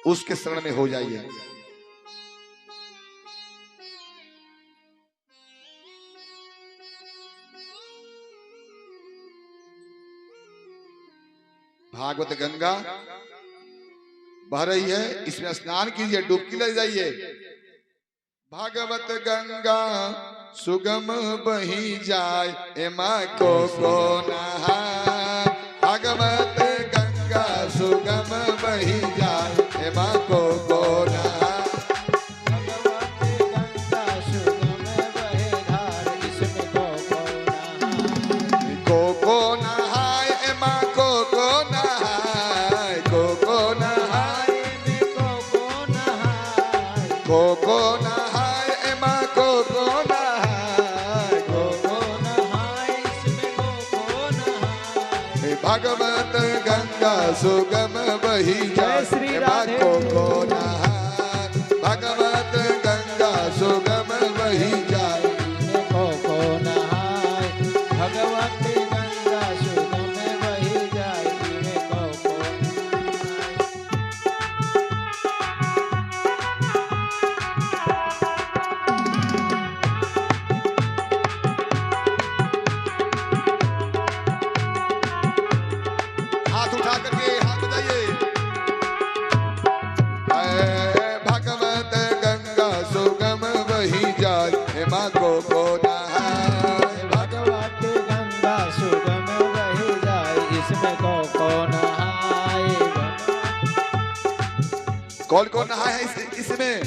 Speaker 4: उसके शरण में हो जाइए। भागवत गंगा बह रही है, इसमें स्नान कीजिए, डुबकी लग जाइए। भागवत गंगा सुगम बही जाए, एमा को नहाए। भागवत गंगा सुगम बही जाए, एमा को नहाए।
Speaker 5: भगवत गंगा सुगम बहे धार, इसमें
Speaker 4: को नहाए, एमा को नहाए। को नहाए, को नहाए, एमा को नहाए। भगवत गंगा सुगम बही जाए,
Speaker 5: श्री
Speaker 4: एमा
Speaker 5: राधे।
Speaker 4: को नहाए। भगवत गंगा सुगम बही जाए।
Speaker 5: भगवत गंगा सुगम बही जाए,
Speaker 4: हाथ उठा करके हाथ बजाइए। भगवत गंगा सुगम बही जाए, एमा को नहाए।
Speaker 5: भगवत गंगा सुगम बही जाए, इसमें को नहाए।
Speaker 4: कौन कौन नहाए है इसमें?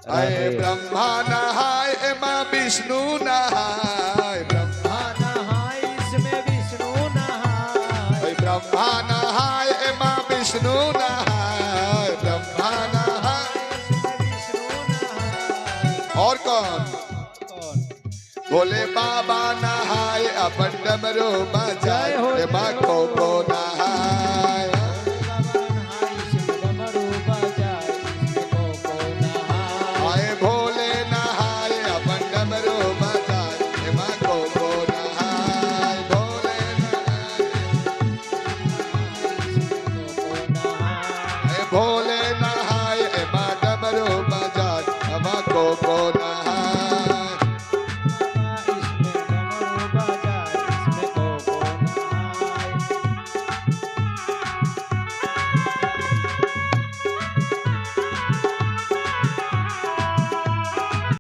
Speaker 4: अय ब्रह्मा नहाए, एमा विष्णु नहाए। ब्रह्मा
Speaker 5: नहाए, इसमें विष्णु नहाए।
Speaker 4: ब्रह्मा नहाए, एमा विष्णु नहाए। ब्रह्मा नहाए, और कौन? भोले बाबा नहाए, अपन डमरू बजाए, एमा को नहाए। आए भोले नहाए, अपन डमरू बजाए, एमा को नहाए। भोले नहाए, भोले नहाए, एमा डमरू बजाए, एमा को